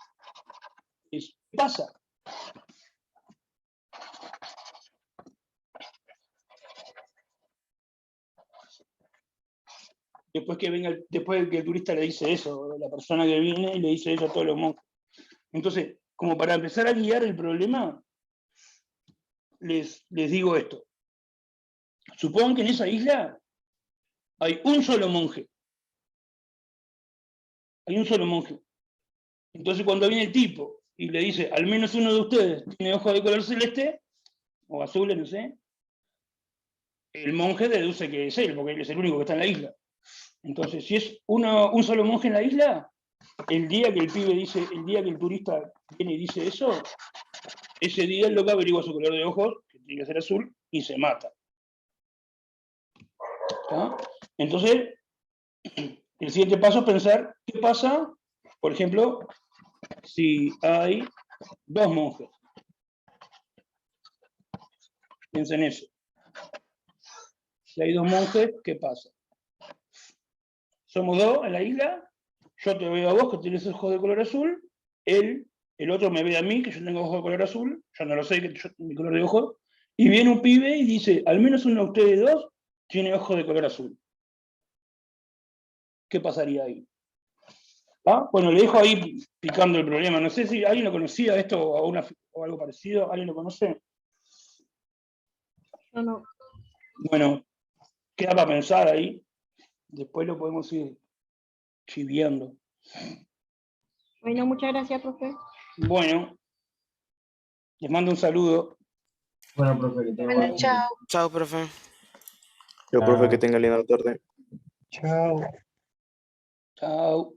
es, ¿qué pasa? después después de que el turista le dice eso, la persona que viene le dice eso a todos los monjes. Entonces, como para empezar a guiar el problema, les digo esto. Supongan que en esa isla hay un solo monje. Hay un solo monje. Entonces cuando viene el tipo y le dice, al menos uno de ustedes tiene ojos de color celeste, o azules, no sé, el monje deduce que es él, porque él es el único que está en la isla. Entonces, si es un solo monje en la isla, el día que el turista viene y dice eso, ese día el loco averigua su color de ojos, que tiene que ser azul, y se mata. ¿Está? Entonces, el siguiente paso es pensar qué pasa, por ejemplo, si hay dos monjes. Piensen en eso. Si hay dos monjes, ¿qué pasa? Somos dos en la isla, yo te veo a vos que tienes ojos de color azul, el otro me ve a mí que yo tengo ojos de color azul, yo no lo sé, mi color de ojos, y viene un pibe y dice, al menos uno de ustedes dos tiene ojos de color azul. ¿Qué pasaría ahí? ¿Ah? Bueno, le dejo ahí picando el problema. No sé si alguien lo conocía esto o algo parecido. ¿Alguien lo conoce? Yo no. Bueno, queda para pensar ahí. Después lo podemos ir chiviando. Bueno, muchas gracias, profe. Bueno, les mando un saludo. Bueno, profe, que tenga Bueno, buena chao. Chao, profe. Yo, profe, que Chao. tenga linda tarde. Chao. Chao.